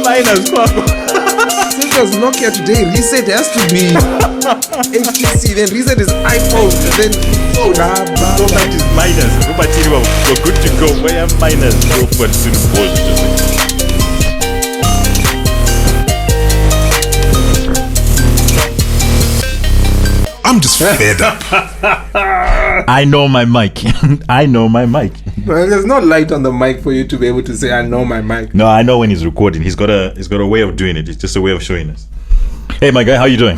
minus, Since there's Nokia today, reset has to be HTC, then reset is iPhone, then phone. so that is minus. We're good to go. Where am minus? Go for it. I'm just fed up. I know my mic. I know my mic. Well, there's no light on the mic for you to be able to say, I know my mic. No, I know when he's recording. He's got a way of doing it. It's just a way of showing us. Hey, my guy, how you doing?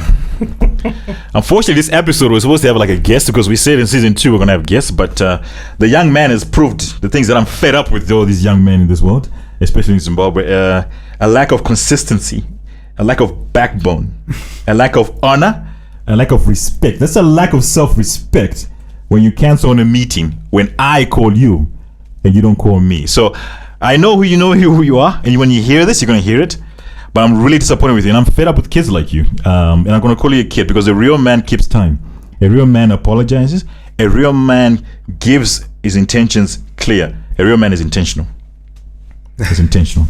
Unfortunately, this episode was supposed to have like a guest because we said in season 2 we're gonna have guests, but the young man has proved the things that I'm fed up with all these young men in this world, especially in Zimbabwe. A lack of consistency, a lack of backbone, a lack of honor, a lack of respect. That's a lack of self-respect when you cancel on a meeting when I call you and you don't call me. So I know who you are, and when you hear this, you're gonna hear it. But I'm really disappointed with you, and I'm fed up with kids like you. And I'm gonna call you a kid because a real man keeps time. A real man apologizes. A real man gives his intentions clear. A real man is intentional. He's intentional.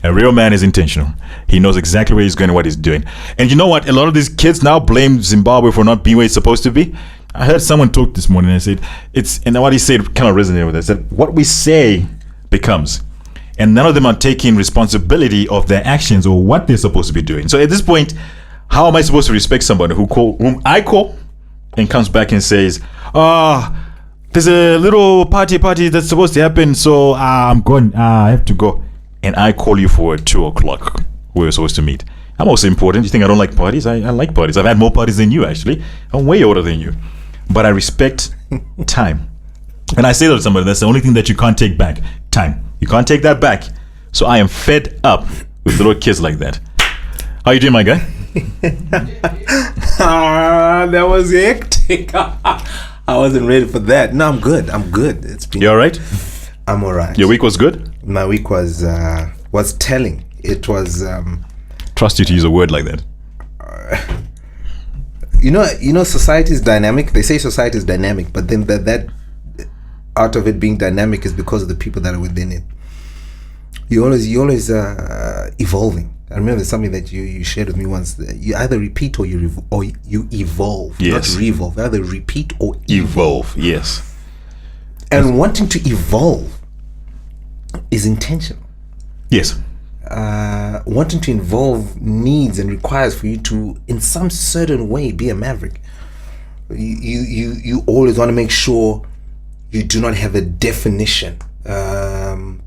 A real man is intentional. He knows exactly where he's going and what he's doing. And you know what? A lot of these kids now blame Zimbabwe for not being where it's supposed to be. I heard someone talk this morning and said, and what he said kind of resonated with us, that what we say becomes. And none of them are taking responsibility of their actions or what they're supposed to be doing. So at this point, how am I supposed to respect somebody whom I call and comes back and says, there's a little party that's supposed to happen, so I'm going, I have to go. And I call you for 2 o'clock. We're supposed to meet. I'm also important. You think I don't like parties? I like parties. I've had more parties than you, actually. I'm way older than you. But I respect time. And I say that to somebody, that's the only thing that you can't take back. Time. You can't take that back. So I am fed up with little kids like that. How you doing, my guy? That was hectic. I wasn't ready for that. No, I'm good. It's been. You all right? I'm all right. Your week was good? My week was telling. It was. Trust you to use a word like that. You know, society is dynamic. They say society is dynamic, but then that out of it being dynamic is because of the people that are within it. You always evolving. I remember something that you shared with me once. That you either repeat or you evolve. Yes. Not revolve. Either repeat or Evolve. Yes. And wanting to evolve is intentional. Yes. Wanting to evolve needs and requires for you to, in some certain way, be a maverick. You always want to make sure you do not have a definition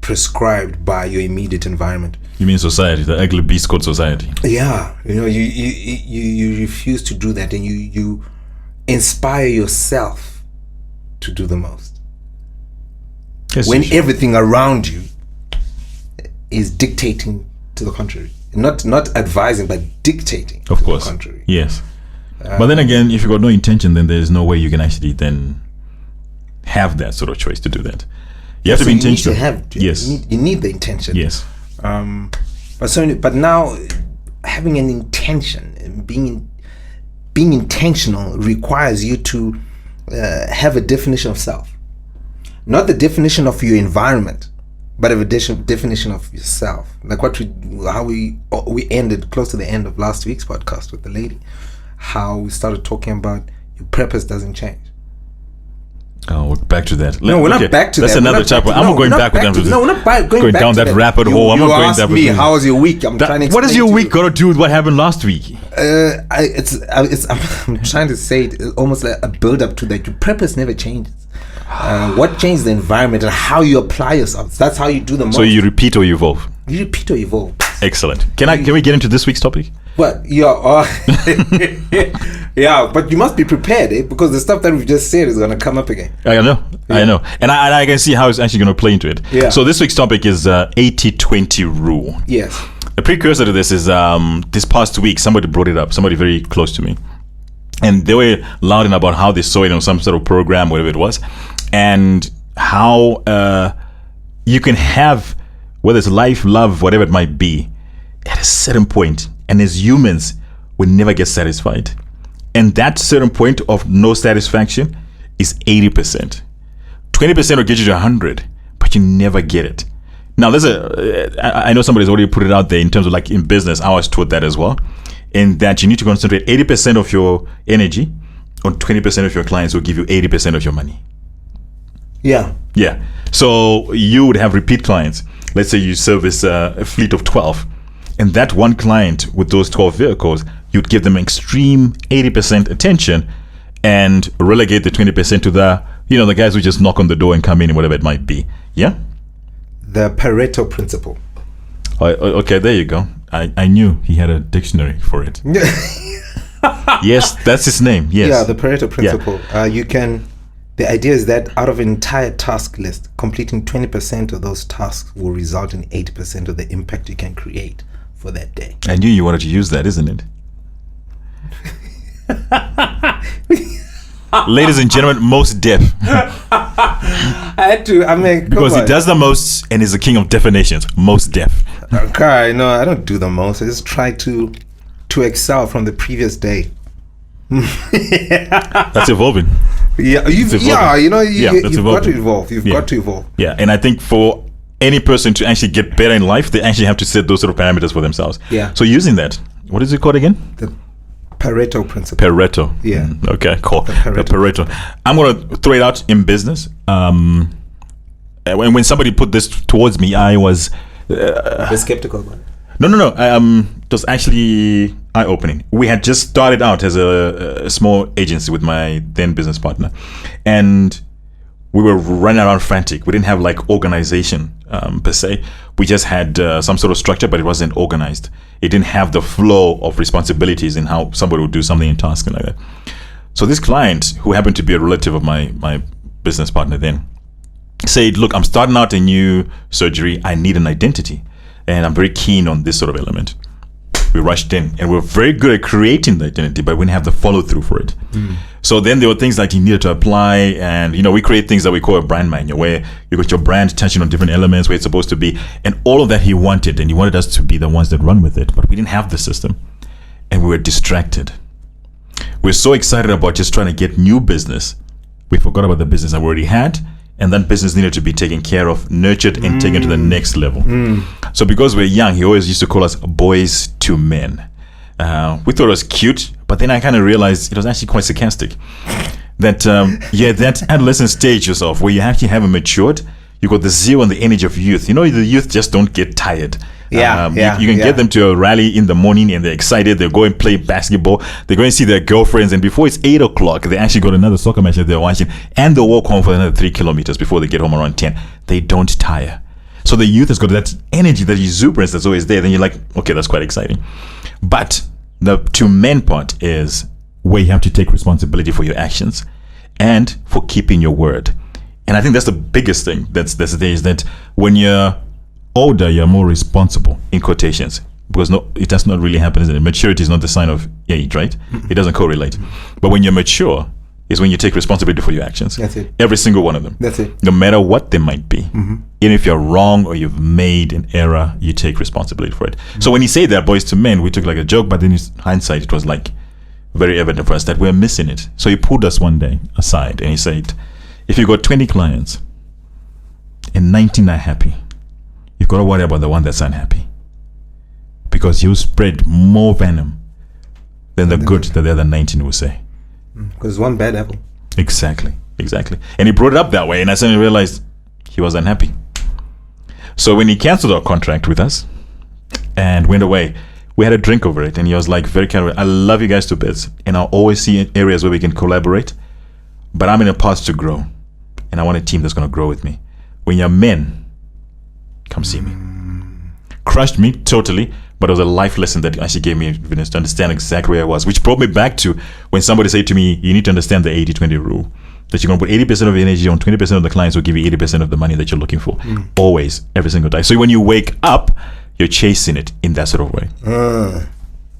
prescribed by your immediate environment. You mean society, the ugly beast called society? Yeah, you refuse to do that, and you inspire yourself to do the most. Yes, when everything around you is dictating to the contrary, not advising but dictating. Of course. To the contrary. Yes. But then again, if you got no intention, then there's no way you can actually then have that sort of choice to do that. You have to be intentional. You need the intention. Yes. But now having an intention and being intentional requires you to have a definition of self. Not the definition of your environment, but a definition of yourself. Like how we ended close to the end of last week's podcast with the lady, how we started talking about your purpose doesn't change. Oh, we're back to that. No, we're not back to that. That's another chapter. I'm not going back with them. No, we're not going down that rabbit hole. I'm not going down. You asked me, how was your week? I'm trying to explain. What does your week got to do with what happened last week? I'm trying to say it's almost like a build up to that. Your purpose never changes. What changes the environment and how you apply yourself. That's how you do the most. So you repeat or evolve? You repeat or evolve. Excellent. Can we get into this week's topic? What? Yeah. Yeah, but you must be prepared, because the stuff that we just said is going to come up again. I know. And I can see how it's actually going to play into it. Yeah. So this week's topic is 80-20 rule. Yes. A precursor to this is this past week, somebody brought it up, somebody very close to me. And they were lauding about how they saw it on some sort of program, whatever it was, and how you can have, whether it's life, love, whatever it might be, at a certain point, and as humans, we never get satisfied. And that certain point of no satisfaction is 80%. 20% will get you to 100, but you never get it. Now, there's I know somebody's already put it out there in terms of like in business. I was taught that as well, in that you need to concentrate 80% of your energy on 20% of your clients will give you 80% of your money. Yeah. Yeah. So you would have repeat clients. Let's say you service a fleet of 12, and that one client with those 12 vehicles, you'd give them extreme 80% attention and relegate the 20% to the guys who just knock on the door and come in and whatever it might be. Yeah. The Pareto principle. Okay, there you go. I knew he had a dictionary for it. Yes, that's his name. Yes. Yeah, the Pareto principle. The idea is that out of an entire task list, completing 20% of those tasks will result in 80% of the impact you can create for that day. I knew you wanted to use that, isn't it? Ladies and gentlemen, most deaf. I had to, because he does the most and is the king of definitions. Most deaf. Okay, no, I don't do the most. I just try to excel from the previous day. That's evolving. Yeah, you've got to evolve. You've got to evolve. Yeah, and I think for any person to actually get better in life, they actually have to set those sort of parameters for themselves. Yeah. So using that, what is it called again? The Pareto principle. Pareto. Yeah. Okay, cool. The Pareto. I'm going to throw it out in business. When somebody put this towards me, I was... You're skeptical about it. No. It was actually eye-opening. We had just started out as a small agency with my then business partner, and we were running around frantic. We didn't have like organization per se. We just had some sort of structure, but it wasn't organized. It didn't have the flow of responsibilities in how somebody would do something in task and like that. So this client, who happened to be a relative of my business partner then, said, look, I'm starting out a new surgery. I need an identity. And I'm very keen on this sort of element. We rushed in and we're very good at creating the identity, but we didn't have the follow through for it. So then there were things like you needed to apply, and we create things that we call a brand manual, where you got your brand touching on different elements where it's supposed to be, and all of that he wanted, and he wanted us to be the ones that run with it, but we didn't have the system, and we were distracted. We're so excited about just trying to get new business, we forgot about the business that we already had. And that business needed to be taken care of, nurtured, and taken to the next level. So because we're young, he always used to call us boys to men. We thought it was cute, but then I kind of realized it was actually quite sarcastic. That, that adolescent stage yourself, where you actually haven't matured, you got the zeal and the energy of youth. The youth just don't get tired. You can get them to a rally in the morning and they're excited. They're going to play basketball. They're going to see their girlfriends. And before it's 8 o'clock, they actually got another soccer match that they're watching. And they'll walk home for another 3 kilometers before they get home around 10. They don't tire. So the youth has got that energy, that exuberance that's always there. Then you're like, okay, that's quite exciting. But the to men part is where you have to take responsibility for your actions and for keeping your word. And I think that's the biggest thing that's there, is that when you're older, you're more responsible, in quotations, because it does not really happen, isn't it? Maturity is not the sign of age, right? It doesn't correlate. But when you're mature is when you take responsibility for your actions. That's it. Every single one of them. That's it. No matter what they might be. Even if you're wrong or you've made an error, you take responsibility for it. So when he said that, boys to men, we took like a joke, but in hindsight, it was like very evident for us that we're missing it. So he pulled us one day aside and he said, if you got 20 clients and 19 are happy, you've got to worry about the one that's unhappy, because you spread more venom than the good that the other 19 will say. Because one bad apple. Exactly. And he brought it up that way, and I suddenly realized he was unhappy. So when he canceled our contract with us and went away, we had a drink over it, and he was like very kind of, I love you guys to bits, and I'll always see areas where we can collaborate, but I'm in a path to grow, and I want a team that's going to grow with me. When you're men, come see me. Crushed me totally, but it was a life lesson that actually gave me to understand exactly where I was, which brought me back to when somebody said to me, you need to understand the 80-20 rule, that you're going to put 80% of your energy on 20% of the clients will give you 80% of the money that you're looking for. Always, every single time. So when you wake up, you're chasing it in that sort of way.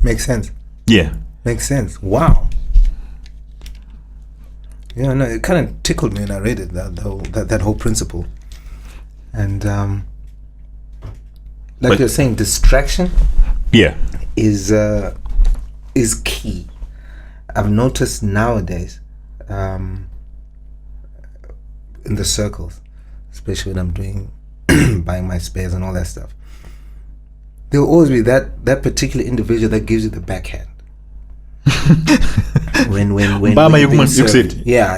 Makes sense. Yeah. Makes sense. Wow. Yeah, no, it kind of tickled me when I read it, that whole principle. And like you're saying, distraction is key. I've noticed nowadays in the circles, especially when I'm doing buying my spares and all that stuff, there will always be that particular individual that gives you the backhand. when Bama, you're you being said. served. Yeah,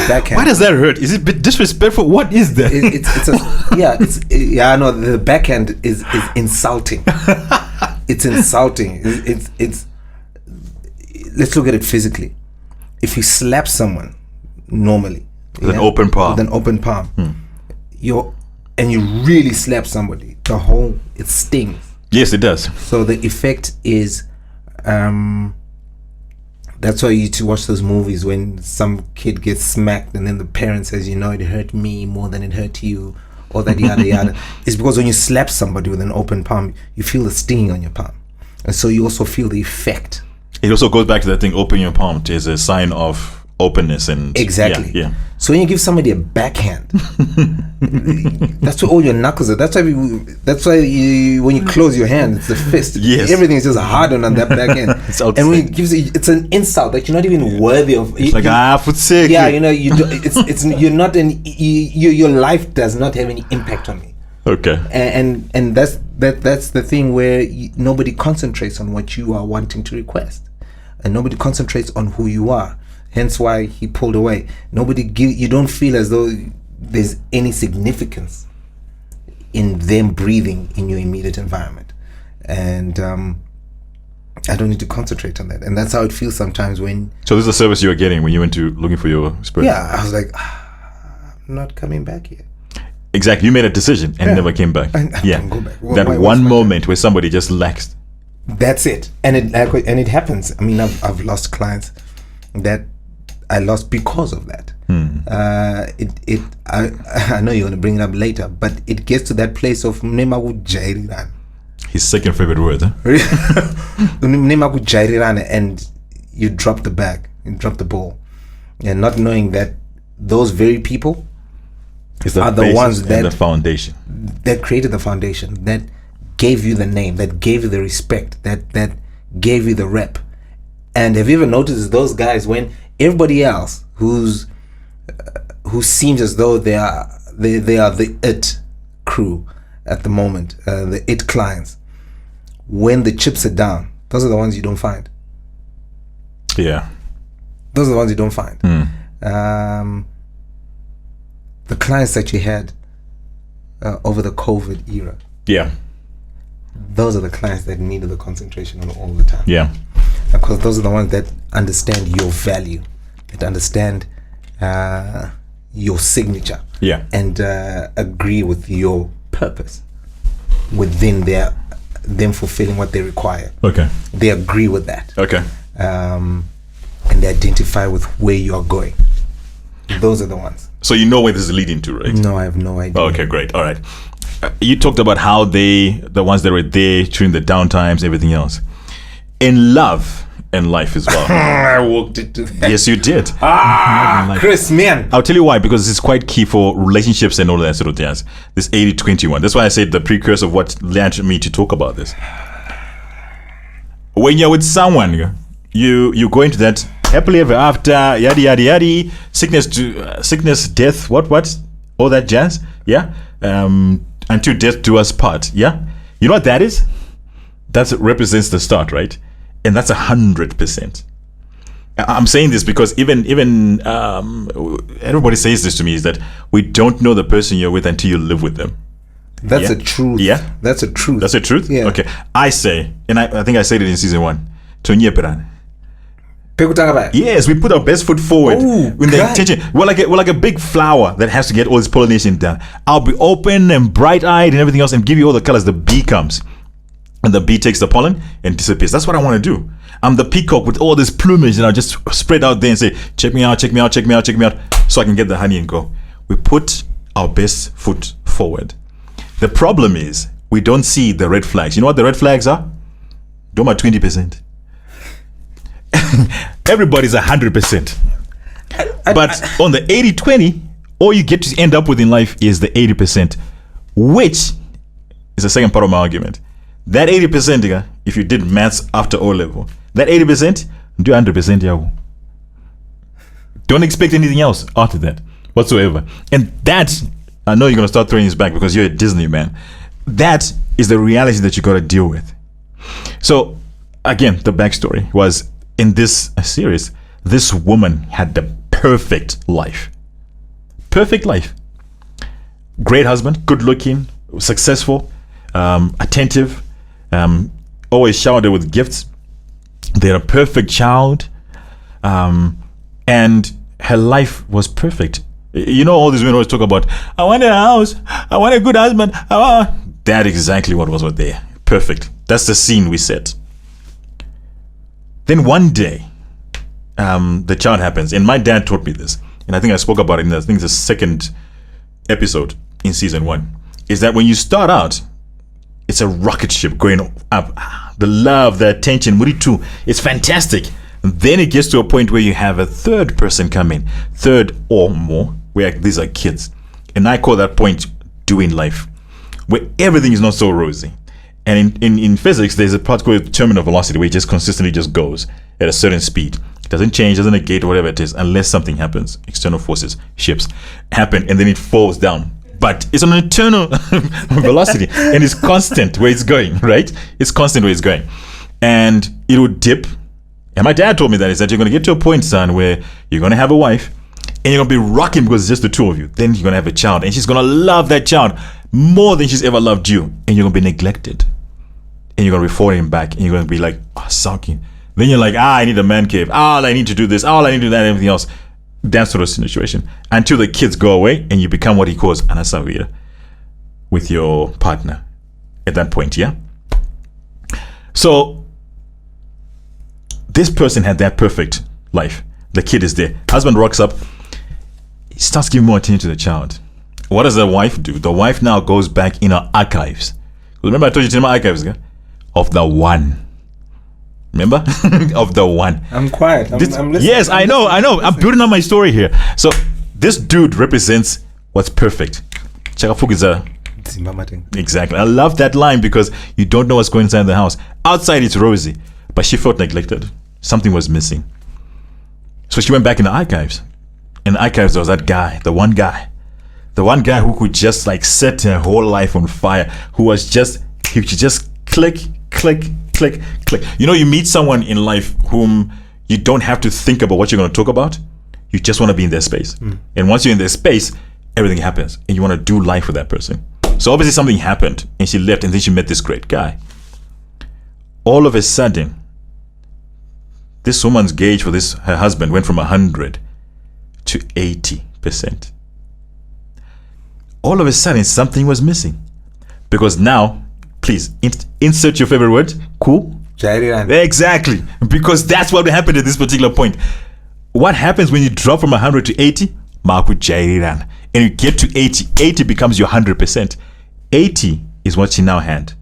backhand. Why does that hurt? Is it a bit disrespectful? What is that? No, the backhand is insulting. It's insulting. It's let's look at it physically. If you slap someone normally with an open palm, and you really slap somebody, it stings. Yes, it does. So the effect is that's why you used to watch those movies when some kid gets smacked and then the parent says, it hurt me more than it hurt you, or that yada yada. It's because when you slap somebody with an open palm, you feel the stinging on your palm, and so you also feel the effect. It also goes back to that thing, open your palm is a sign of openness. And exactly. Yeah. So when you give somebody a backhand, that's where all your knuckles are. That's why when you close your hand, it's the fist. Yes. Everything's just hardened on that backhand. And when it gives it's an insult that you're not even worthy of. It's for sake. Yeah, you're not your life does not have any impact on me. Okay. And that's the thing where nobody concentrates on what you are wanting to request, and nobody concentrates on who you are. Hence why he pulled away. You don't feel as though there's any significance in them breathing in your immediate environment, and I don't need to concentrate on that. And that's how it feels sometimes when. So this is the service you were getting when you went to looking for your spirit. Yeah, I was like, I'm not coming back here. Exactly, you made a decision and never came back. I can't go back. That one moment where somebody just laxed. That's it, and it happens. I mean, I've lost clients that I lost because of that. I know you're going to bring it up later, but it gets to that place of Nemaku. His second favorite word, huh? And you drop the bag, you drop the ball, and not knowing that those very people are the ones that the foundation that created the foundation, that gave you the name, that gave you the respect, that gave you the rep. And have you ever noticed those guys, when everybody else who seems as though they are the it crew at the moment, the it clients, when the chips are down, those are the ones you don't find. Yeah, those are the ones you don't find. The clients that you had over the COVID era, those are the clients that needed the concentration on all the time. Yeah, because those are the ones that understand your value, that understand your signature, and agree with your purpose within them fulfilling what they require. Okay, they agree with that. Okay, and they identify with where you are going. Those are the ones. So you know where this is leading to, right? No, I have no idea. Okay, great. All right. You talked about how the ones that were there during the downtimes, everything else. In love and life as well. I walked into that. Yes, you did. Chris, man. I'll tell you why, because it's quite key for relationships and all that sort of jazz. This 80-20 one. That's why I said the precursor of what led me to talk about this. When you're with someone, you go into that happily ever after, yada yada yada, sickness, death, what, all that jazz, until death do us part, You know what that is? That represents the start, right? And that's 100%. I'm saying this because even everybody says this to me, is that we don't know the person you're with until you live with them. That's a truth. Yeah, that's a truth. That's a truth. Yeah. Okay, I say, and I think I said it in season 1. Yes, we put our best foot forward with the intention. We're like a big flower that has to get all this pollination done. I'll be open and bright-eyed and everything else, and give you all the colors. The bee comes, and the bee takes the pollen and disappears. That's what I want to do. I'm the peacock with all this plumage, and I'll just spread out there and say, check me out, check me out, check me out, check me out, so I can get the honey and go. We put our best foot forward. The problem is we don't see the red flags. You know what the red flags are? Doma 20%. Everybody's 100%. But on the 80-20, all you get to end up with in life is the 80%, which is the second part of my argument. That 80%, if you did maths after O level, that 80%, do 100%. Don't expect anything else after that whatsoever. And that I know you're going to start throwing this back because you're a Disney man. That is the reality that you got to deal with. So, again, the backstory was in this series, this woman had the perfect life. Perfect life. Great husband, good looking, successful, attentive, always showered with gifts. They had a perfect child, and her life was perfect. You know, all these women always talk about, I want a house, I want a good husband. That exactly what was there. Perfect. That's the scene we set. Then one day, the child happens, and my dad taught me this, and I think I spoke about it in the second episode in season 1, is that when you start out, it's a rocket ship going up. The love, the attention, Muritu, it's fantastic. And then it gets to a point where you have a third person come in, third or more, where these are kids. And I call that point doing life, where everything is not so rosy. And in physics, there's a part called terminal velocity, where it just consistently just goes at a certain speed. It doesn't change, doesn't negate, whatever it is, unless something happens. External forces, shifts happen, and then it falls down. But it's an eternal velocity, and it's constant where it's going, right? It's constant where it's going. And it will dip. And my dad told me that, is that you're going to get to a point, son, where you're going to have a wife, and you're going to be rocking because it's just the two of you. Then you're going to have a child, and she's going to love that child more than she's ever loved you. And you're going to be neglected. And you're going to be falling back, and you're going to be like, sulking. Then you're like, I need a man cave. I need to do this. I need to do that, and everything else. That sort of situation, until the kids go away and you become what he calls anasawira with your partner at that point. Yeah. So this person had that perfect life. The kid is there. Husband rocks up. He starts giving more attention to the child. What does the wife do? The wife now goes back in her archives. Remember I told you to my archives, okay? Of the one. Remember? Of the one. I'm quiet. I'm listening. Yes, I know. I'm building up my story here. So this dude represents what's perfect. Chakafugiza. Exactly. I love that line because you don't know what's going inside the house. Outside it's rosy, but she felt neglected. Something was missing. So she went back in the archives. In the archives there was that guy, the one guy who could just like set her whole life on fire, he could just click. You know, you meet someone in life whom you don't have to think about what you're going to talk about. You just want to be in their space. And once you're in their space, everything happens. And you want to do life with that person. So obviously something happened and she left, and then she met this great guy. All of a sudden, this woman's gauge for her husband went from 100 to 80%. All of a sudden, something was missing. Because now, please insert your favorite word. Cool. Exactly. Because that's what happened at this particular point. What happens when you drop from 100 to 80? And you get to 80. 80 becomes your 100%. 80 is what she now had.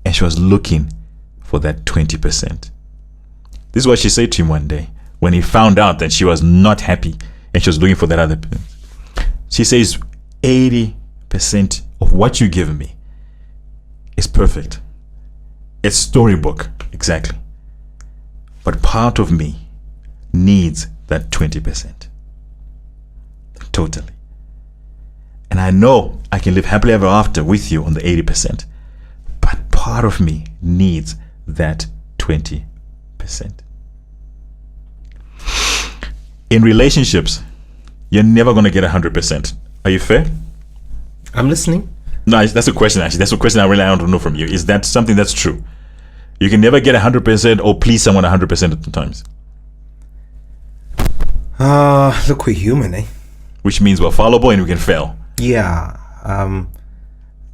And she was looking for that 20%. This is what she said to him one day when he found out that she was not happy and she was looking for that other person. She says, 80% of what you give me is perfect. It's storybook, exactly. But part of me needs that 20%. Totally. And I know I can live happily ever after with you on the 80%. But part of me needs that 20%. In relationships, you're never going to get 100%. Are you fair? I'm listening. No, that's a question actually. That's a question I really want to know from you. Is that something that's true? You can never get 100% or please someone 100% of the times. Look, we're human, eh? Which means we're fallible and we can fail. Yeah.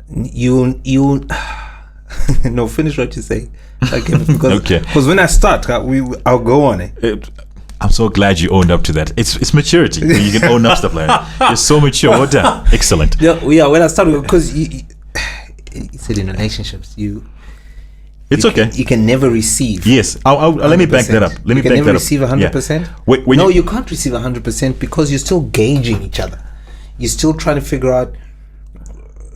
You no, finish what you say. Okay. Because when I start, I'll go on it. I'm so glad you owned up to that. It's maturity. You can own up stuff like that. You're so mature. Well done. Excellent. Yeah. When I started, because you said in relationships, it's okay. You can never receive. Let me back that up. You can never receive 100%. No, you can't receive 100% because you're still gauging each other. You're still trying to figure out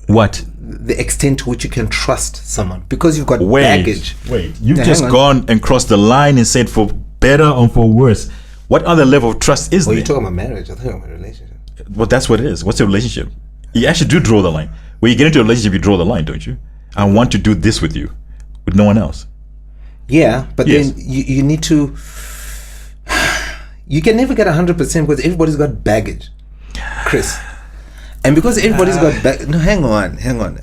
what the extent to which you can trust someone because you've got baggage. You've just gone and crossed the line and said for better or for worse. What other level of trust is there? You're talking about marriage. I think I'm a relationship. Well, that's what it is. What's a relationship? You actually do draw the line. When you get into a relationship, you draw the line, don't you? I want to do this with you, with no one else. Yeah, but Yes. then you need to. You can never get 100% because everybody's got baggage, Chris. And because everybody's got baggage. No, hang on.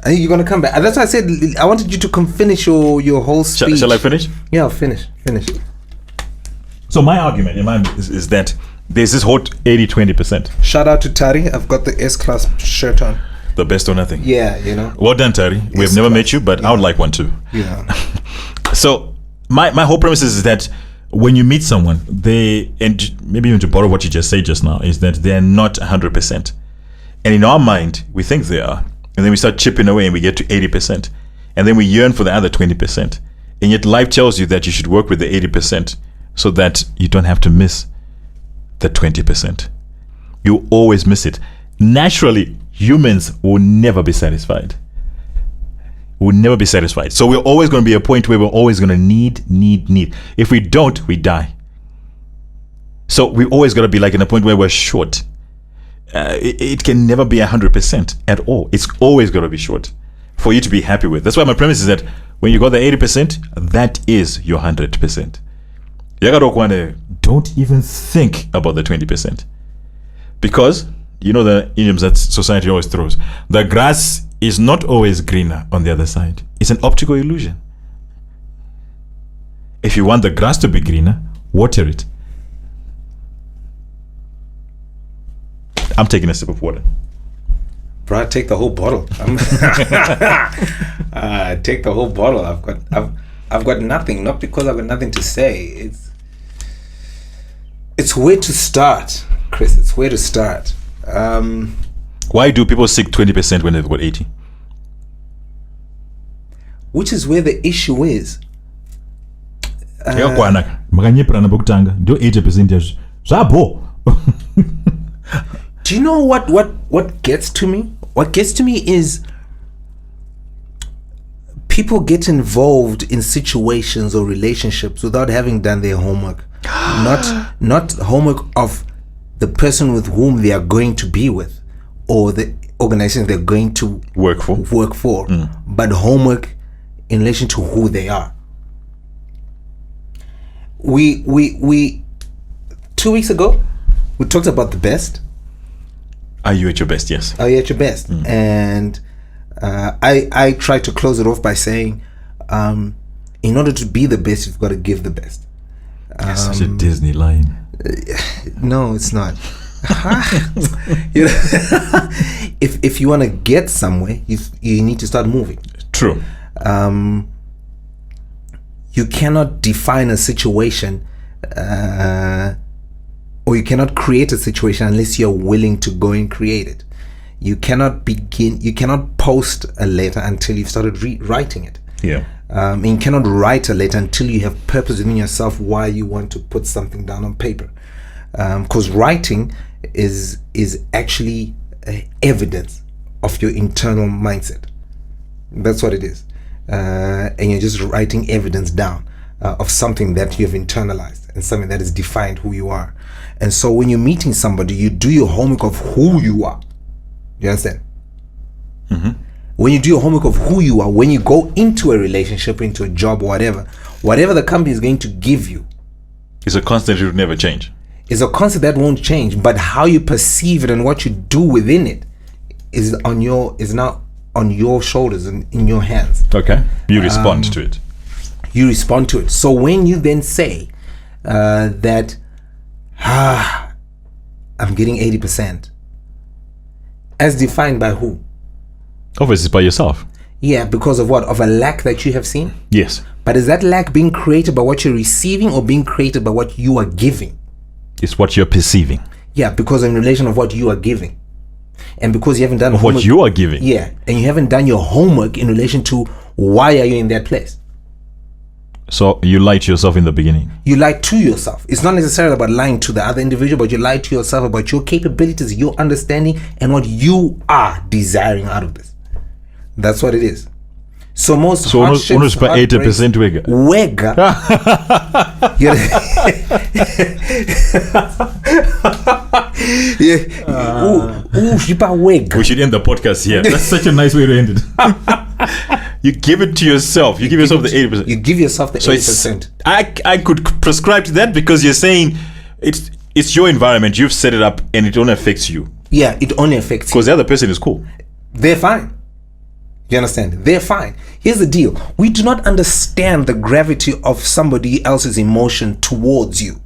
You're gonna come back. That's why I said I wanted you to finish your whole speech. Shall I finish? Yeah, finish. So my argument in mind is that there's this whole 80-20%. Shout out to Tari. I've got the S-Class shirt on. The best or nothing. Yeah, you know. Well done, Terry. We have never met you, but I would like one too. Yeah. So my whole premise is that when you meet someone, and maybe even to borrow what you just said just now, is that they're not 100%. And in our mind, we think they are. And then we start chipping away and we get to 80%. And then we yearn for the other 20%. And yet life tells you that you should work with the 80% so that you don't have to miss the 20%. You always miss it. Naturally, humans will never be satisfied. We'll never be satisfied. So we're always going to be a point where we're always going to need. If we don't, we die. So we always got to be like in a point where we're short. It can never be 100% at all. It's always got to be short for you to be happy with. That's why my premise is that when you got the 80%, that is your 100%. Don't even think about the 20%. Because, you know the idioms that society always throws. The grass is not always greener on the other side. It's an optical illusion. If you want the grass to be greener, water it. I'm taking a sip of water. Bro, take the whole bottle. Take the whole bottle. I've got nothing. Not because I've got nothing to say. It's where to start, Chris. It's where to start. Why do people seek 20% when they've got 80? Which is where the issue is. Makanyepera nabokutanga ndio 80% yazvo. Zvabo. Do you know what gets to me? What gets to me is people get involved in situations or relationships without having done their homework. Not homework of the person with whom they are going to be with or the organization they're going to work for. But homework in relation to who they are. We 2 weeks ago we talked about the best. Are you at your best? Yes. Are you at your best? And I tried to close it off by saying, in order to be the best, you've got to give the best. It's such a Disney line. No, it's not. You know, if you want to get somewhere, you need to start moving. True. You cannot define a situation or you cannot create a situation unless you're willing to go and create it. You cannot post a letter until you've started writing it. Yeah. And you cannot write a letter until you have purpose within yourself why you want to put something down on paper. Because writing is actually evidence of your internal mindset. That's what it is. And you're just writing evidence down of something that you have internalized and something that has defined who you are. And so when you're meeting somebody, you do your homework of who you are. You understand? Mm-hmm. When you do your homework of who you are, when you go into a relationship, into a job, or whatever the company is going to give you, it's a constant that will never change. It's a concept that won't change, but how you perceive it and what you do within it is now on your shoulders and in your hands. Okay. You respond to it. You respond to it. So when you then say that I'm getting 80%, as defined by who? Obviously by yourself. Yeah, because of what? Of a lack that you have seen? Yes. But is that lack being created by what you're receiving or being created by what you are giving? It's what you're perceiving. Yeah, because in relation of what you are giving. And because you haven't done homework, what you are giving. Yeah, and you haven't done your homework in relation to why are you in that place. So you lie to yourself in the beginning. You lie to yourself. It's not necessarily about lying to the other individual, but you lie to yourself about your capabilities, your understanding, and what you are desiring out of this. That's what it is. So most hardships, 80% wig. We should end the podcast here. That's such a nice way to end it. You give it to yourself. You give yourself the 80%. You give yourself the 80%. It's, I could prescribe to that because you're saying it's your environment. You've set it up and it only affects you. Yeah, it only affects you. Because the other person is cool. They're fine. You understand? They're fine. Here's the deal. We do not understand the gravity of somebody else's emotion towards you.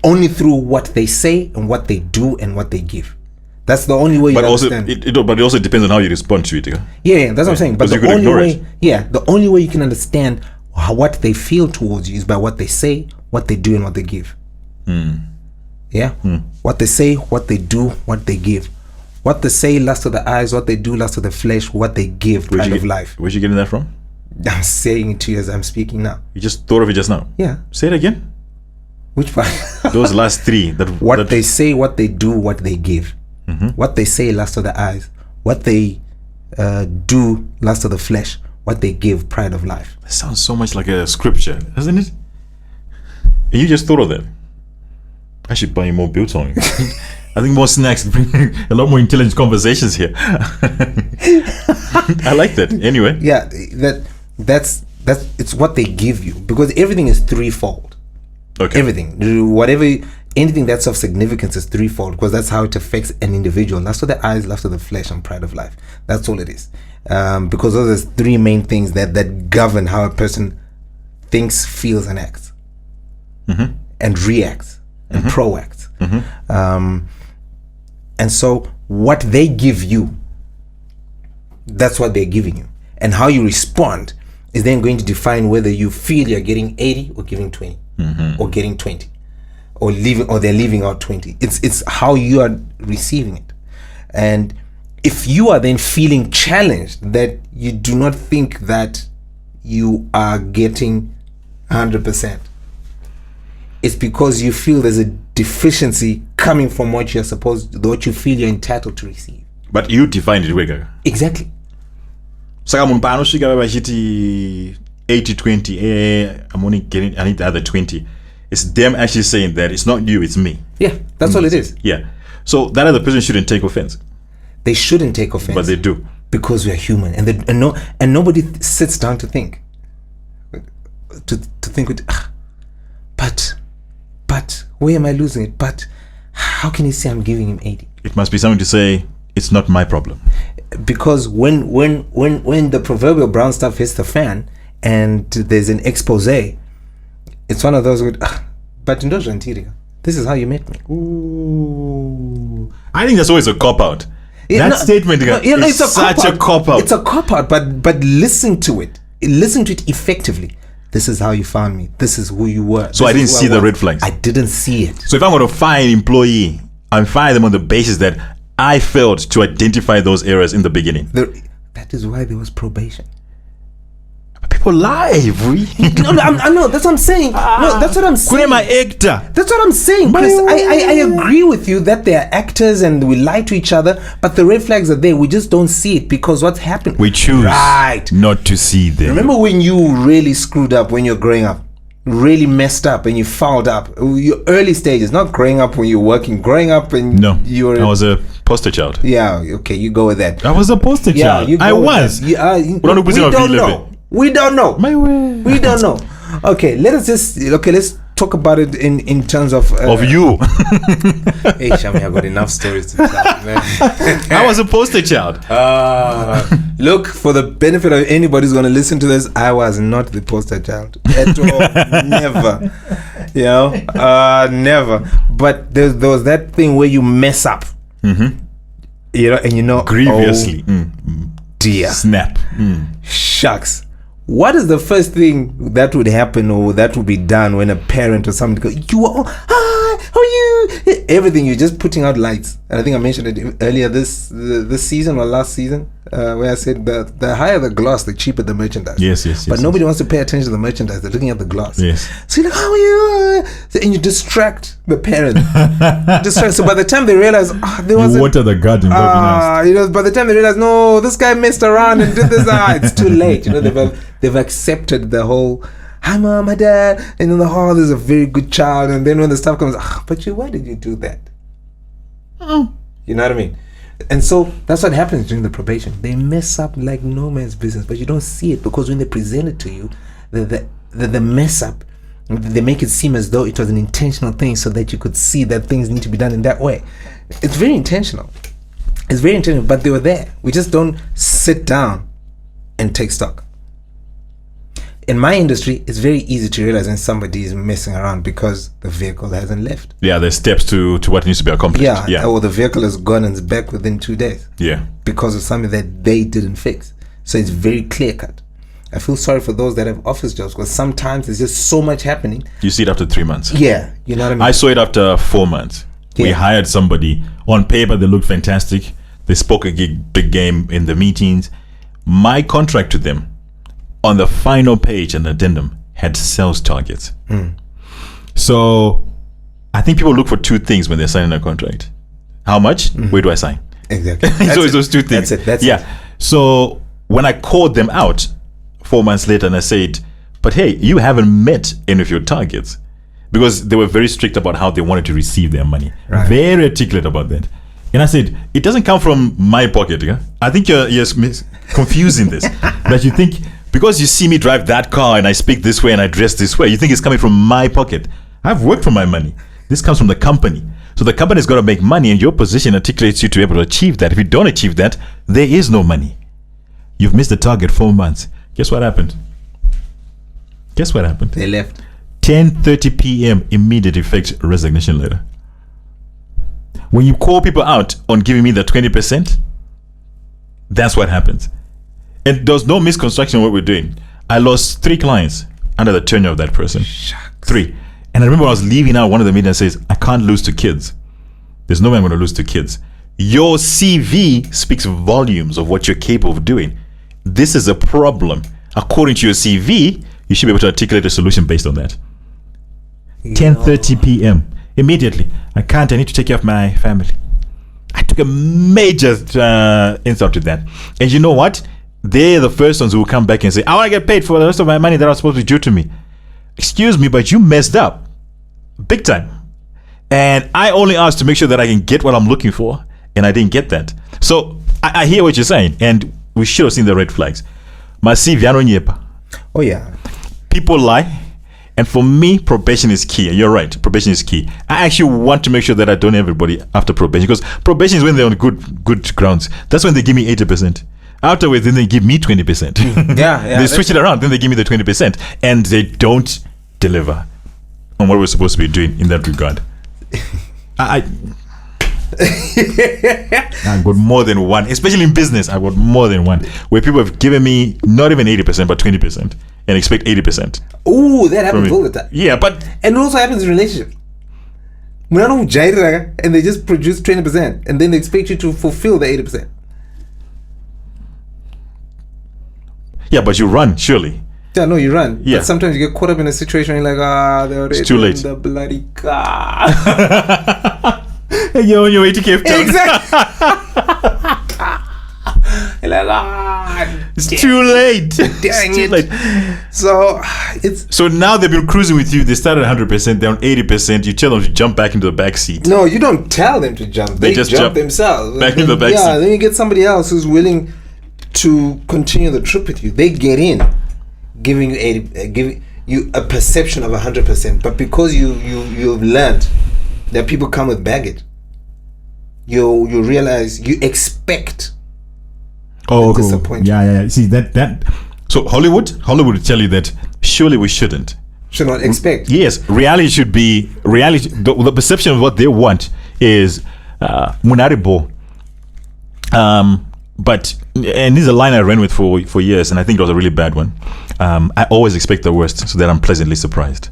Only through what they say and what they do and what they give. That's the only way you understand. But it also depends on how you respond to it. Yeah, that's what I'm saying. But the only way you can understand what they feel towards you is by what they say, what they do, and what they give. Yeah? What they say, what they do, what they give. What they say, lust of the eyes. What they do, lust of the flesh. What they give, pride of life. Where'd you getting that from? I'm saying it to you as I'm speaking now. You just thought of it just now? Yeah. Say it again. Which part? Those last three. They say, what they do, what they give. What they say, lust of the eyes. What they do, lust of the flesh. What they give, pride of life. That sounds so much like a scripture, doesn't it? And you just thought of that. I should buy you more biltong. I think more snacks bring a lot more intelligent conversations here. I like that. Anyway. Yeah, that's it's what they give you, because everything is threefold. Okay. Everything, anything that's of significance is threefold, because that's how it affects an individual. Lust of the eyes, lust of the flesh, and pride of life. That's all it is. Because those are three main things that govern how a person thinks, feels, and acts, and reacts, and proacts. And so what they give you, that's what they're giving you. And how you respond is then going to define whether you feel you're getting 80 or giving 20, or getting 20, or they're leaving out 20. It's how you are receiving it. And if you are then feeling challenged that you do not think that you are getting 100%, it's because you feel there's a deficiency coming from what you feel you're entitled to receive. But you defined it, Wega. Exactly. So I'm on 80-20. I need the other 20. It's them actually saying that it's not you, it's me. Yeah, that's all it is. Yeah. So that other person shouldn't take offense. They shouldn't take offense. But they do. Because we are human, and nobody sits down to think. But where am I losing it? But how can he say I'm giving him 80? It must be something to say, it's not my problem. Because when the proverbial brown stuff hits the fan and there's an expose, it's one of those with, but this is how you met me. Ooh. I think that's always a cop-out. Statement is such a cop-out. It's a cop-out, but listen to it. Listen to it effectively. This is how you found me. This is who you were. So I didn't see the red flags. I didn't see it. So if I'm going to fire an employee, I'm firing them on the basis that I failed to identify those errors in the beginning. That is why there was probation. People lie. I know. That's what I'm saying. No, that's what I'm saying. That's what I'm saying. Because I agree with you that they are actors and we lie to each other, but the red flags are there. We just don't see it because what's happened. We choose not to see them. Remember when you really screwed up when you're growing up? Really messed up and you fouled up? Your early stages, not growing up when you're working. Growing up and I was a poster child. Yeah, okay, you go with that. I was a poster child. I was. We don't know. We don't know. We don't know. Okay, let's talk about it in terms of you. Hey, Shami, I got enough stories to tell, man. I was a poster child. Look, for the benefit of anybody who's going to listen to this, I was not the poster child at all. Never. You know, never. But there was that thing where you mess up. You know, and grievously. Dear. Snap. Shucks. What is the first thing that would happen or that would be done when a parent or somebody goes, how are you? Everything, you're just putting out lights. And I think I mentioned it earlier this season or last season, where I said the higher the gloss, the cheaper the merchandise. Yes. But nobody wants to pay attention to the merchandise. They're looking at the gloss. Yes. So you're like, how are you? And you distract the parent. So by the time they realize, you water the garden. By the time they realize, no, this guy messed around and did this. It's too late. They've accepted the whole hi mom, hi dad, and in the hall there's a very good child, and then when the stuff comes, but why did you do that? You know what I mean? And so that's what happens during the probation. They mess up like no man's business, but you don't see it because when they present it to you, the mess up, they make it seem as though it was an intentional thing so that you could see that things need to be done in that way. It's very intentional. It's very intentional, but they were there. We just don't sit down and take stock. In my industry, it's very easy to realize when somebody is messing around because the vehicle hasn't left. Yeah, there's steps to what needs to be accomplished. Yeah. Or the vehicle is gone and it's back within 2 days. Yeah. Because of something that they didn't fix. So it's very clear cut. I feel sorry for those that have office jobs because sometimes there's just so much happening. You see it after 3 months. Yeah, you know what I mean? I saw it after 4 months. Yeah. We hired somebody. On paper, they looked fantastic. They spoke a big game in the meetings. My contract to them, on the final page, an addendum, had sales targets. So I think people look for two things when they're signing a contract. How much? Where do I sign? Exactly. So it's those two things. That's it. So when I called them out 4 months later and I said, but hey, you haven't met any of your targets, because they were very strict about how they wanted to receive their money. Right. Very articulate about that. And I said, it doesn't come from my pocket. Yeah? I think you're confusing this. That you think, because you see me drive that car and I speak this way and I dress this way, you think it's coming from my pocket. I've worked for my money. This comes from the company. So the company's got to make money, and your position articulates you to be able to achieve that. If you don't achieve that, there is no money. You've missed the target 4 months. Guess what happened? They left. 10:30 p.m. immediate effect resignation letter. When you call people out on giving me the 20%, that's what happens. And there's no misconstruction of what we're doing. I lost 3 clients under the tenure of that person. Shucks. 3. And I remember I was leaving out one of the meetings and says, I can't lose to kids. There's no way I'm going to lose to kids. Your CV speaks volumes of what you're capable of doing. This is a problem. According to your CV, you should be able to articulate a solution based on that. 10:30 p.m. Immediately. I need to take care of my family. I took a major insult to that. And you know what? They're the first ones who will come back and say, I want to get paid for the rest of my money that was supposed to be due to me. Excuse me, but you messed up. Big time. And I only asked to make sure that I can get what I'm looking for. And I didn't get that. So I hear what you're saying. And we should have seen the red flags. My CV, Oh, yeah. People lie. And for me, probation is key. You're right. Probation is key. I actually want to make sure that I don't have everybody after probation, because probation is when they're on good grounds. That's when they give me 80%. Afterwards, then they give me 20%. Yeah. They switch it around. Then they give me the 20%. And they don't deliver on what we're supposed to be doing in that regard. I got more than one, especially in business. I got more than one where people have given me not even 80%, but 20%, and expect 80%. Oh, that happens all the time. Yeah, but and it also happens in relationships. And they just produce 20%, and then they expect you to fulfill the 80%. Yeah, but you run, surely. Yeah, no, you run. Yeah. But sometimes you get caught up in a situation and you're like, they're already it's too late. in the bloody car. And you're on your way to Cape Town. Exactly. You're like, it's too late. Dang it's too it. late. So now they've been cruising with you. They started 100%, they're on 80%. You tell them to jump back into the back seat. No, you don't tell them to jump. They just jump themselves. Back into the back seat. Yeah, then you get somebody else who's willing to continue the trip with you. They get in, giving you a perception of 100%. But because you've learned that people come with baggage, you realize you expect. Oh, disappointment. Yeah. See that. So Hollywood will tell you that surely we shouldn't. Should not expect. Yes, reality should be reality. The perception of what they want is munaribo. But and this is a line I ran with for years, and I think it was a really bad one. I always expect the worst so that I'm pleasantly surprised.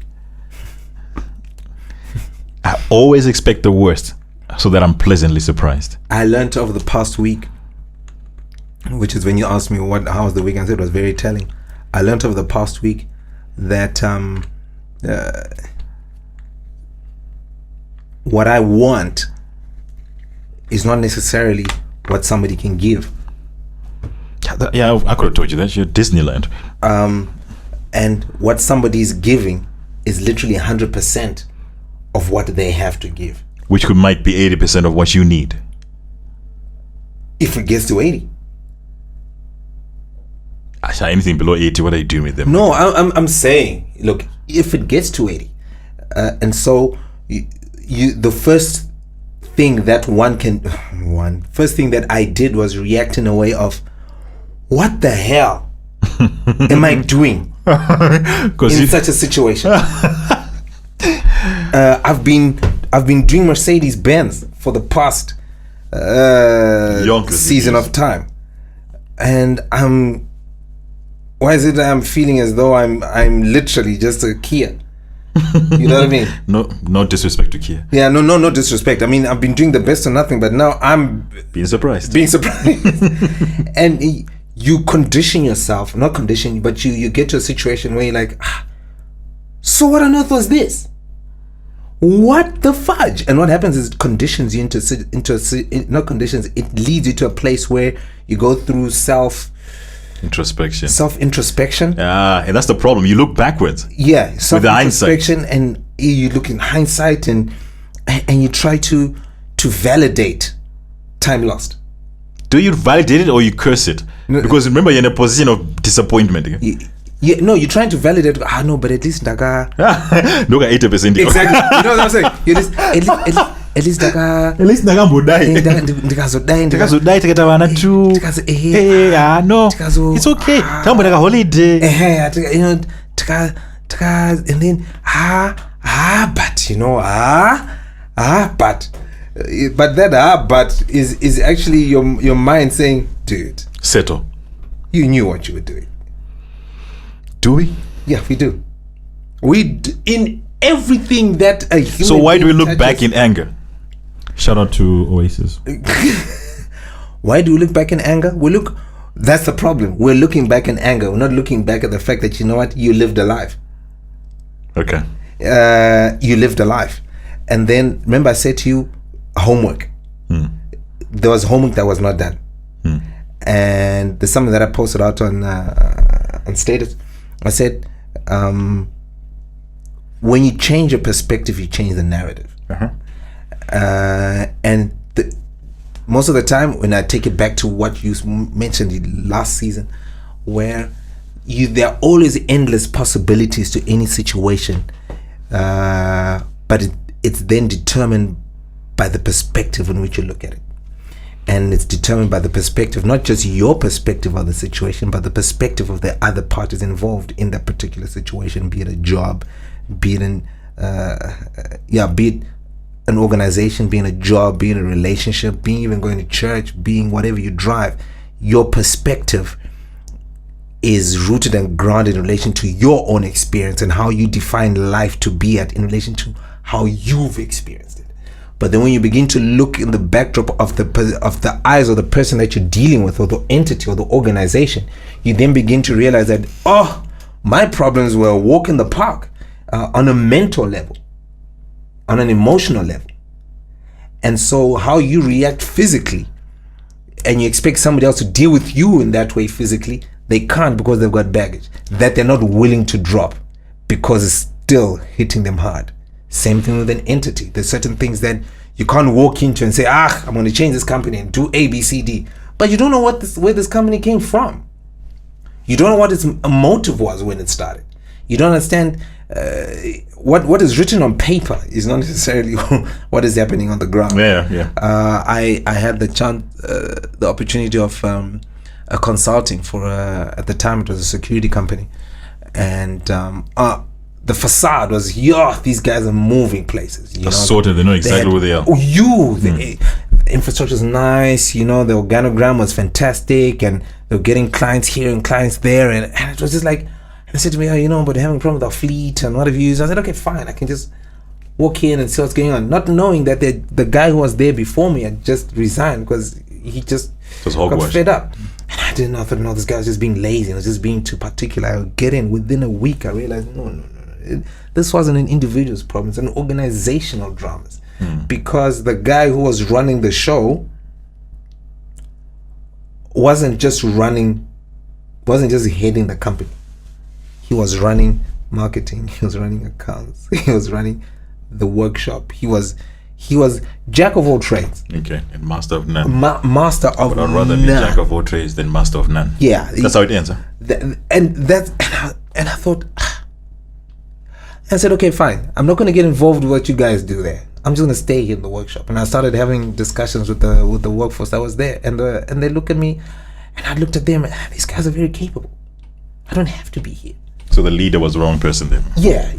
I always expect the worst so that I'm pleasantly surprised. I learned over the past week, which is when you asked me how was the week, I said it was very telling. I learned over the past week that what I want is not necessarily what somebody can give. Yeah, I could have told you that. You're Disneyland. and what somebody is giving is literally 100% of what they have to give. Which might be 80% of what you need. If it gets to 80. Actually, anything below 80, what are you doing with them? No, I'm saying, look, if it gets to 80, and so you the first thing that first thing that I did was react in a way of, what the hell am I doing in such a situation? I've been doing Mercedes Benz for the past season of time, and why is it that I'm feeling as though I'm literally just a Kia? You know what I mean? No disrespect to Kia. Yeah, no disrespect. I mean, I've been doing the best of nothing, but now I'm being surprised. And you condition yourself, not condition, but you get to a situation where you're like, so what on earth was this? What the fudge? And what happens is it conditions you not conditions, it leads you to a place where you go through self-introspection. And that's the problem. You look backwards. Yeah, self-introspection, and you look in hindsight and you try to validate time lost. Do you validate it or you curse it? Because remember, you're in a position of disappointment. No, you're trying to validate. No, but at least daga. Look at 80%. Exactly. You know what I'm saying? At least daga. At least daga mbudai. Ndikazodai tikata vana tu. No. It's okay. Tambo daga holiday. You know, and then but that is actually your mind saying, dude, settle. You knew what you were doing. Do we? Yeah, we do. In everything that a human. So why do we look back in anger? Shout out to Oasis. Why do we look back in anger? That's the problem. We're looking back in anger. We're not looking back at the fact that, you know what, you lived a life. Okay. You lived a life. And then remember I said to you, homework. There was homework that was not done. And there's something that I posted out on status. I said, when you change your perspective, you change the narrative. And most of the time, when I take it back to what you mentioned in last season, where there are always endless possibilities to any situation, but it's then determined by the perspective in which you look at it. And it's determined by the perspective, not just your perspective of the situation, but the perspective of the other parties involved in that particular situation, be it a job, be it an organization, being a job, being a relationship, being even going to church, being whatever you drive. Your perspective is rooted and grounded in relation to your own experience and how you define life to be in relation to how you've experienced it. But then when you begin to look in the backdrop of the eyes of the person that you're dealing with, or the entity or the organization, you then begin to realize that, my problems were a walk in the park, on a mental level, on an emotional level. And so how you react physically, and you expect somebody else to deal with you in that way physically, they can't, because they've got baggage that they're not willing to drop because it's still hitting them hard. Same thing with an entity. There's certain things that you can't walk into and say, I'm going to change this company and do A, B, C, D. But you don't know where this company came from. You don't know what its motive was when it started. You don't understand what is written on paper is not necessarily what is happening on the ground. I had the opportunity of consulting for at the time it was a security company, and the facade was, these guys are moving places. Sorted, they know exactly where they are. The infrastructure is nice, the organogram was fantastic, and they were getting clients here and clients there, and it was just like, they said to me, but they're having a problem with our fleet and what have you. So I said, okay, fine, I can just walk in and see what's going on. Not knowing that the guy who was there before me had just resigned because he just got fed up. And I didn't know, I thought, no, this guy was just being lazy, and was just being too particular. I would get in. Within a week, I realized, no. This wasn't an individual's problem, it's an organizational drama. Because the guy who was running the show wasn't just heading the company. He was running marketing. He was running accounts. He was running the workshop. He was jack of all trades. Okay, and master of none. Master of But I'd rather none. be jack of all trades than master of none. Yeah, That's how it ends, huh? And I thought, I said, okay, fine. I'm not going to get involved with what you guys do there. I'm just going to stay here in the workshop. And I started having discussions with the workforce that was there, and they look at me, and I looked at them, and these guys are very capable. I don't have to be here. So the leader was the wrong person then. Yeah,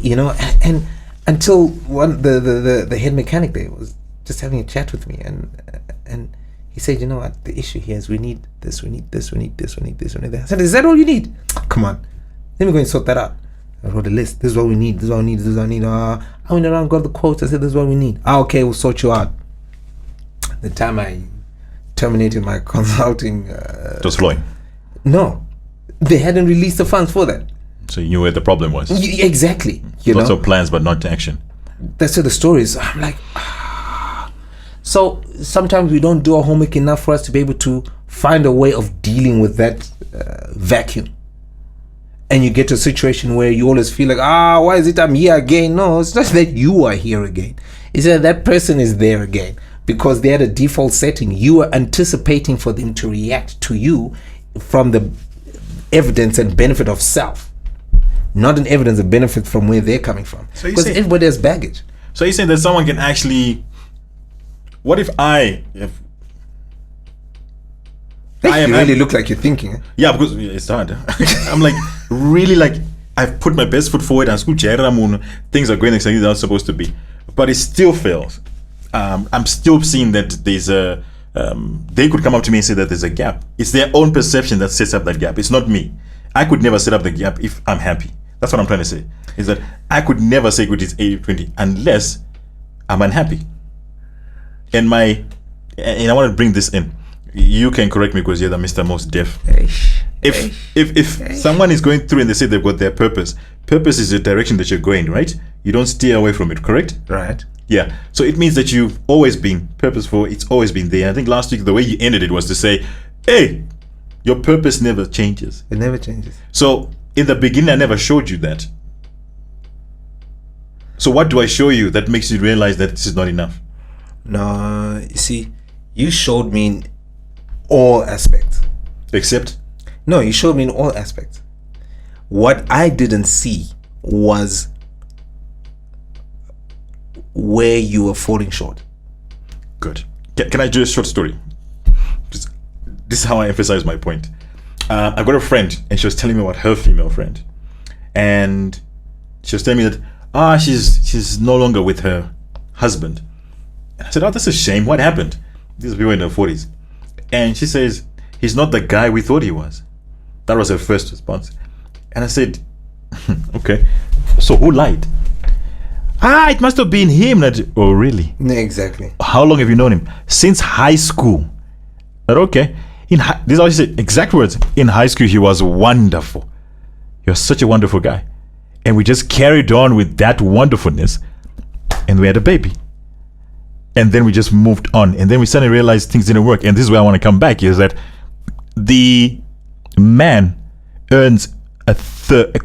and until the head mechanic there was just having a chat with me, and he said, what, the issue here is we need this, we need this, we need this, we need this, we need that. I said, is that all you need? Come on, let me go and sort that out. I wrote a list. This is what we need. This is what we need. This is what I need. I went around, got the quotes. I said, this is what we need. Okay, we'll sort you out. The time I terminated my consulting, It was flowing. no, they hadn't released the funds for that. So you knew where the problem was. Exactly. Lots of plans, but not action. That's where the story is. I'm like, So sometimes we don't do our homework enough for us to be able to find a way of dealing with that vacuum. And you get to a situation where you always feel like, why is it I'm here again? No, it's not that you are here again. It's that person is there again. Because they had a default setting. You are anticipating for them to react to you from the evidence and benefit of self. Not an evidence of benefit from where they're coming from. So because everybody has baggage. So you're saying that someone can actually... What if I You really look like you're thinking. Eh? Yeah, because it's hard. I'm like, really, like, I've put my best foot forward and things are going exactly how it's supposed to be. But it still fails. I'm still seeing that there's a... they could come up to me and say that there's a gap. It's their own perception that sets up that gap. It's not me. I could never set up the gap if I'm happy. That's what I'm trying to say. Is that I could never say good is 80-20 unless I'm unhappy. And I want to bring this in. You can correct me because you're the Mr. Most Deaf. If someone is going through and they say they've got their purpose is the direction that you're going, right? You don't steer away from it, correct? Right. Yeah. So it means that you've always been purposeful. It's always been there. I think last week the way you ended it was to say, hey, your purpose never changes. It never changes. So in the beginning, I never showed you that. So what do I show you that makes you realize that this is not enough? No, you see, you showed me in all aspects. Except? No, you showed me in all aspects. What I didn't see was where you were falling short. Good. Can I do a short story? This is how I emphasize my point. I've got a friend, and she was telling me about her female friend, and she was telling me that she's no longer with her husband. And I said, that's a shame. What happened? These people in their 40s, and she says he's not the guy we thought he was. That was her first response, and I said, okay, so who lied? It must have been him. Oh, really? Exactly. How long have you known him? Since high school. But okay. This is how she said, exact words. In high school, he was wonderful. You're such a wonderful guy. And we just carried on with that wonderfulness. And we had a baby. And then we just moved on. And then we suddenly realized things didn't work. And this is where I want to come back, is that the man earns a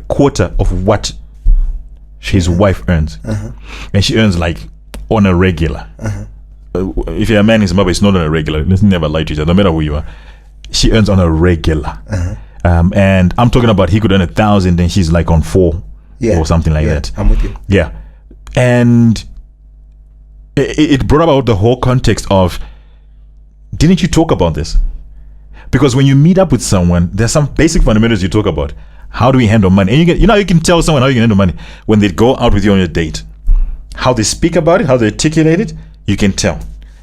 quarter of what his wife earns. And she earns like on a regular. If you're a man in Zimbabwe, it's not on a regular. Let's never lie to each other, no matter who you are. She earns on a regular. And I'm talking about he could earn 1,000 and she's like on 4 or something like that. I'm with you. Yeah. And it brought about the whole context of, didn't you talk about this? Because when you meet up with someone, there's some basic fundamentals you talk about. How do we handle money? And you can tell someone how you can handle money when they go out with you on a date. How they speak about it, how they articulate it, you can tell.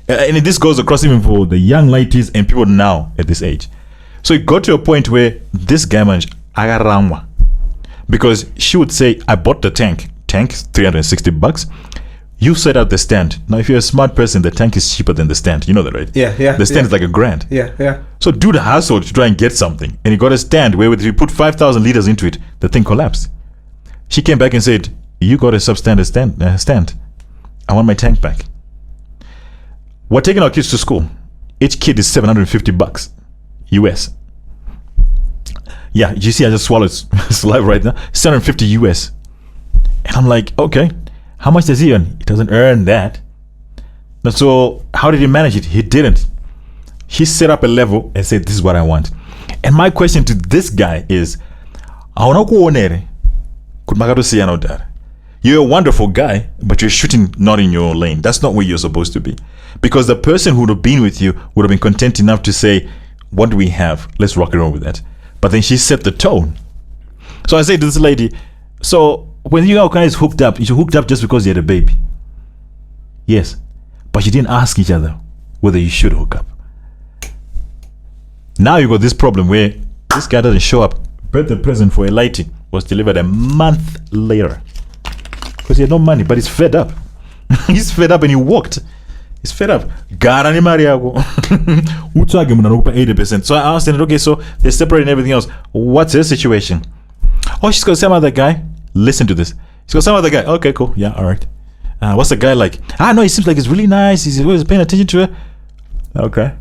And this goes across even for the young ladies and people now at this age. So it got to a point where this guy managed agaramwa, because she would say, I bought the tank $360. You set out the stand. Now if you're a smart person, the tank is cheaper than the stand. You know that, right? Yeah. The stand is like $1,000. Yeah. So do the hustle to try and get something. And he got a stand where if you put 5,000 liters into it, the thing collapsed. She came back and said, you got a substandard stand. I want my tank back. We're taking our kids to school. Each kid is $750 US. Yeah, you see, I just swallowed saliva right now. 750 US. And I'm like, okay, how much does he earn? He doesn't earn that. And so how did he manage it? He didn't. He set up a level and said, this is what I want. And my question to this guy is, you're a wonderful guy, but you're shooting not in your lane. That's not where you're supposed to be. Because the person who would have been with you would have been content enough to say, what do we have? Let's rock and roll with that. But then she set the tone. So I say to this lady, so when you guys hooked up, you hooked up just because you had a baby. Yes. But you didn't ask each other whether you should hook up. Now you got this problem where this guy doesn't show up. Birthday present for Enlighten was delivered a month later. Because he had no money, but he's fed up. He's fed up and he walked. He's fed up. Gara ni mari yako. Utsage mnanupa 80%. So I asked him, okay, so they're separating everything else. What's her situation? Oh, she's got some other guy. Listen to this. She's got some other guy. Okay, cool. Yeah, all right. What's the guy like? No, he seems like he's really nice. He's always paying attention to her. Okay.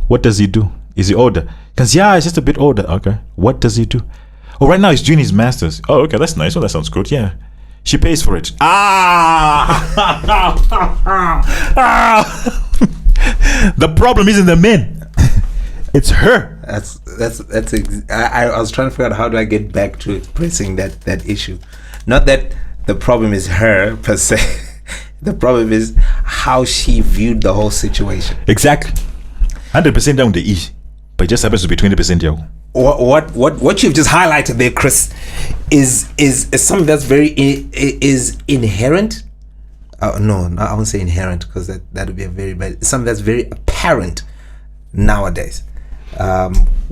What does he do? Is he older? Because, yeah, he's just a bit older. Okay. What does he do? Oh, right now he's doing his master's. Oh, okay, that's nice. Oh, that sounds good. Yeah. She pays for it. The problem isn't the men. It's her. I was trying to figure out how do I get back to expressing that issue. Not that the problem is her per se. The problem is how she viewed the whole situation. Exactly. 100% down the E, but it just happens to be 20% young. What you've just highlighted there, Chris, is something that's very is inherent. No, I won't say inherent because that would be a very bad. Something that's very apparent nowadays,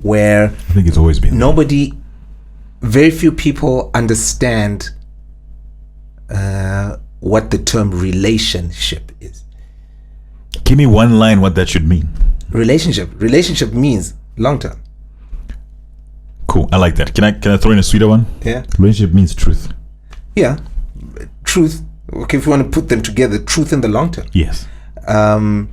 where I think it's always been very few people understand what the term relationship is. Give me one line what that should mean. Relationship means long term. Cool, I like that. Can I throw in a sweeter one? Yeah. Relationship means truth. Yeah, truth. Okay, if you want to put them together, truth in the long term. Yes. And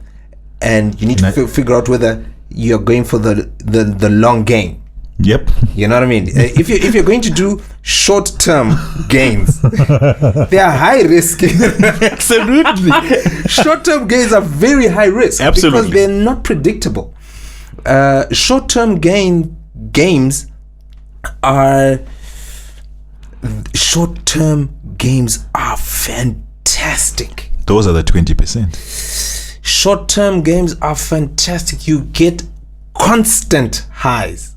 you need to figure out whether you're going for the long game. Yep. You know what I mean? If you're going to do short-term gains, they are high risk. Absolutely. Short-term gains are very high risk. Absolutely. Because they're not predictable. Short-term games are fantastic. Those are the 20%. Short-term games are fantastic. You get constant highs.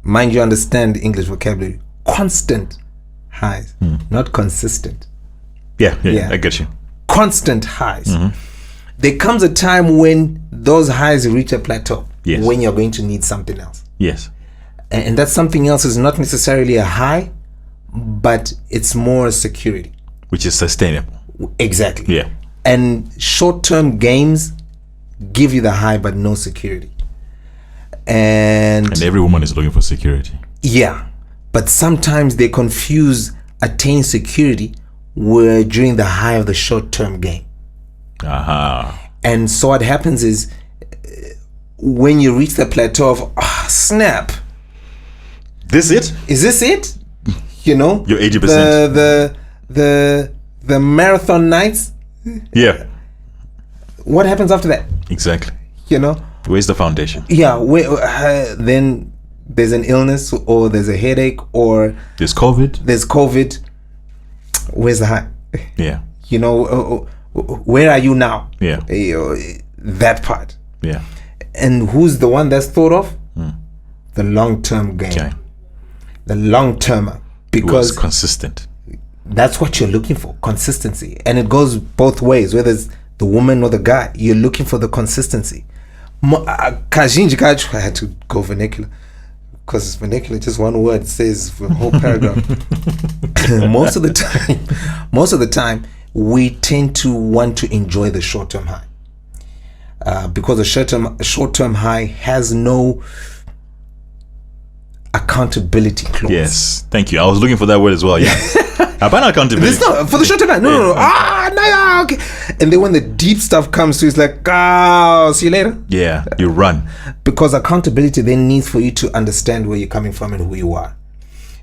Mind you, understand English vocabulary. Constant highs, not consistent. Yeah, I get you. Constant highs. There comes a time when those highs reach a plateau. Yes. When you're going to need something else. Yes. And that something else is not necessarily a high, but it's more security. Which is sustainable. Exactly. Yeah. And short-term games give you the high, but no security. And every woman is looking for security. Yeah, but sometimes they confuse attain security during the high of the short-term game. And so what happens is when you reach the plateau of snap, this it? Is this it? You know, you're 80%. The marathon nights. Yeah. What happens after that? Exactly. You know. Where's the foundation? Yeah, then there's an illness or there's a headache or there's COVID. Where's the high? Yeah. You know, where are you now? Yeah. That part. Yeah. And who's the one that's thought of? The long-term game. Okay. The long-termer. Because consistent. That's what you're looking for, consistency. And it goes both ways, whether it's the woman or the guy. You're looking for the consistency. I had to go vernacular because vernacular, just one word says a whole paragraph. most of the time we tend to want to enjoy the short-term high because the short-term high has no accountability clause. Yes, thank you. I was looking for that word as well. Yeah. About accountability. This not for the short term. No. No, okay. And then when the deep stuff comes to, it's like, see you later. Yeah, you run. Because accountability then needs for you to understand where you're coming from and who you are.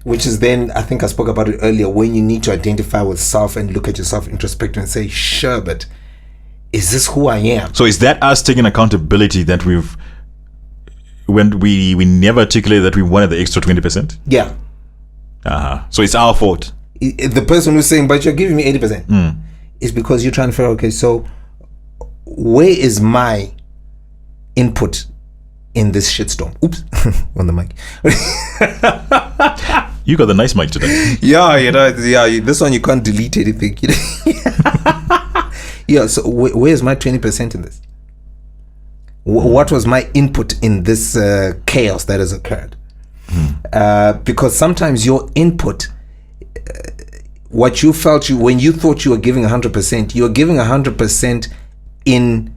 Which is then, I think I spoke about it earlier, when you need to identify with self and look at yourself introspectively and say, sure, but is this who I am? So is that us taking accountability that when we never articulated that we wanted the extra 20%? Yeah. So it's our fault. The person who's saying, but you're giving me 80%, is because you're trying to figure, okay, so where is my input in this shitstorm? Oops, on the mic. You got the nice mic today. This one you can't delete anything. Yeah, so where's my 20% in this? What was my input in this chaos that has occurred? Because sometimes your input, what you felt when you thought you were giving 100%, you are giving 100% in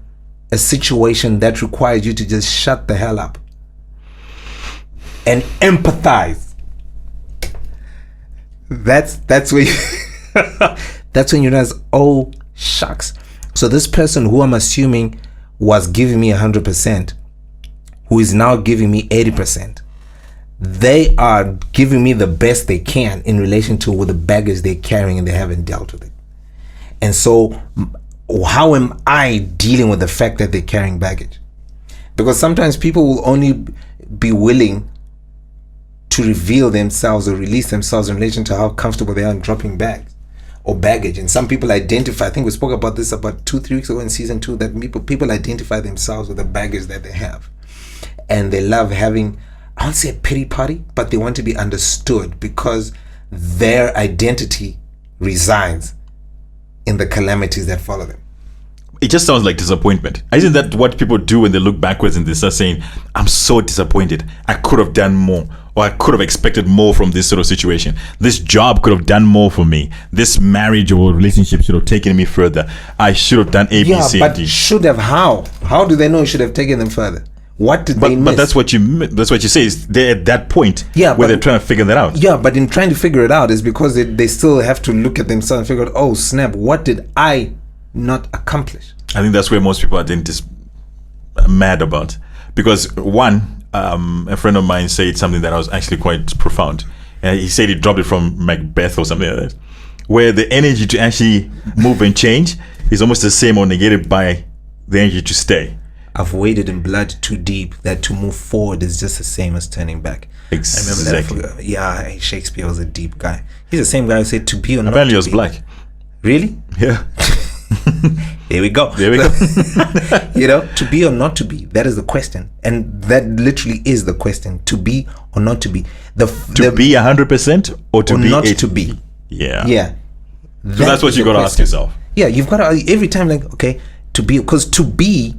a situation that requires you to just shut the hell up and empathize. That's where you that's when you realize, oh shucks. So this person who I'm assuming was giving me 100%, who is now giving me 80%, they are giving me the best they can in relation to with the baggage they're carrying and they haven't dealt with it. And so how am I dealing with the fact that they're carrying baggage? Because sometimes people will only be willing to reveal themselves or release themselves in relation to how comfortable they are in dropping bags or baggage. And some people identify, I think we spoke about this about 2-3 weeks ago in season 2, that people identify themselves with the baggage that they have. And they love having, I won't say a pity party, but they want to be understood because their identity resides in the calamities that follow them. It just sounds like disappointment. Isn't that what people do when they look backwards and they start saying, I'm so disappointed. I could have done more, or I could have expected more from this sort of situation. This job could have done more for me. This marriage or relationship should have taken me further. I should have done A, B, C, but D. Should have how? How do they know it should have taken them further? What did they miss? But that's what you say is they're at that point where they're trying to figure that out. Yeah, but in trying to figure it out is because they still have to look at themselves and figure out, oh snap, what did I not accomplish? I think that's where most people are mad about. Because one, a friend of mine said something that was actually quite profound. He said he dropped it from Macbeth or something like that, where the energy to actually move and change is almost the same or negated by the energy to stay. I've waded in blood too deep that to move forward is just the same as turning back. Exactly. I remember that. Yeah, Shakespeare was a deep guy. He's the same guy who said to be or not Apparently to he was be. black. Really? Yeah. There we go. To be or not to be, that is the question. And that literally is the question. To be or not to be. To be 100% or to be not to be. Yeah. Yeah. So that's what you got to ask yourself. Yeah, you've got to, every time, like, okay, to be, because to be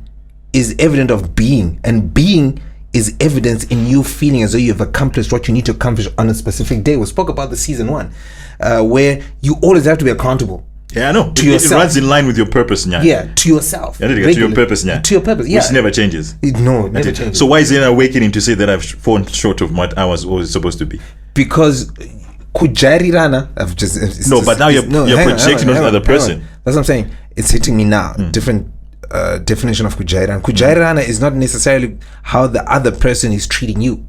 is evident of being, and being is evidence in you feeling as though you've accomplished what you need to accomplish on a specific day. We spoke about the season 1, where you always have to be accountable. Yeah, I know. To yourself. It runs in line with your purpose, yeah. Yeah, to yourself. To your purpose, yeah. To your purpose, yeah. Which never changes. No, it never changes. So why is it an awakening to say that I've fallen short of what I was always supposed to be? Because kujarirana, I've just... but now you're projecting on the other person. That's what I'm saying. It's hitting me now. Different definition of kujarirana. Kujarirana is not necessarily how the other person is treating you,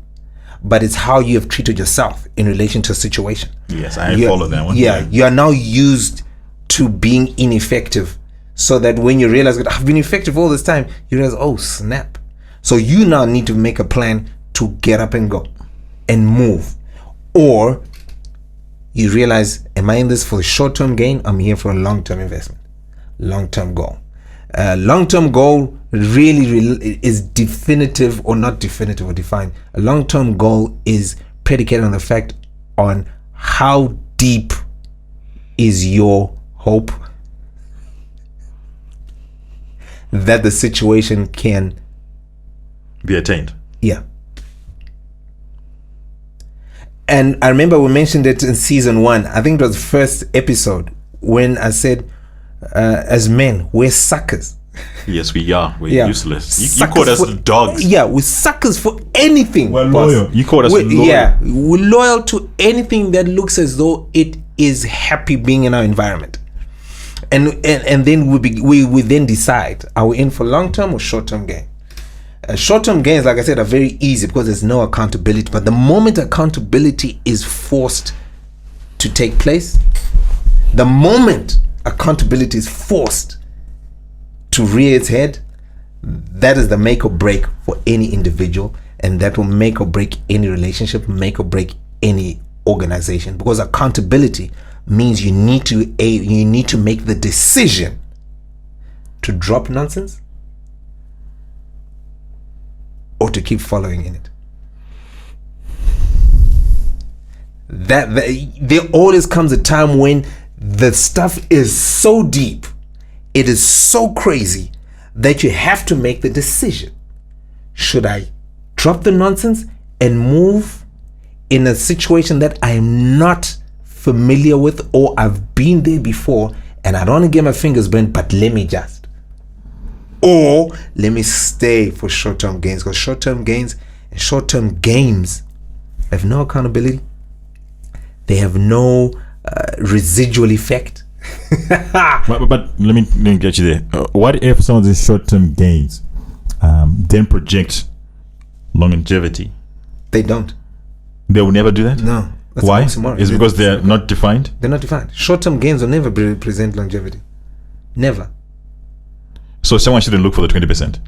but it's how you have treated yourself in relation to a situation. Yes, I follow that one. Yeah, you are now used to being ineffective, so that when you realize that I've been effective all this time, you realize, oh snap. So you now need to make a plan to get up and go and move. Or you realize, am I in this for a short-term gain? I'm here for a long-term investment, long-term goal. Long-term goal really is definitive or not definitive or defined. A long-term goal is predicated on the fact on how deep is your hope that the situation can be attained. Yeah. And I remember we mentioned it in season 1. I think it was the first episode when I said, as men, we're suckers. Yes, we are. We're useless. You called us dogs. Yeah, we're suckers for anything. We're loyal. You called us loyal. Yeah, we're loyal to anything that looks as though it is happy being in our environment. And then we then decide, are we in for long-term or short-term gain? Short-term gains, like I said, are very easy because there's no accountability. But the moment accountability is forced to take place, the moment accountability is forced to rear its head, that is the make or break for any individual, and that will make or break any relationship, make or break any organization. Because accountability means you need to make the decision to drop nonsense or to keep following in it. There always comes a time when the stuff is so deep, it is so crazy, that you have to make the decision. Should I drop the nonsense and move in a situation that I am not familiar with, or I've been there before and I don't want to get my fingers burnt, but let me just, or let me stay for short-term gains? Because short-term gains and short-term games have no accountability. They have no residual effect. but let me get you there. What if some of these short-term gains then project longevity? They don't. They will never do that? No. That's Why? Is it because they're not defined? They're not defined. Short-term gains will never present longevity. Never. So someone shouldn't look for the 20%?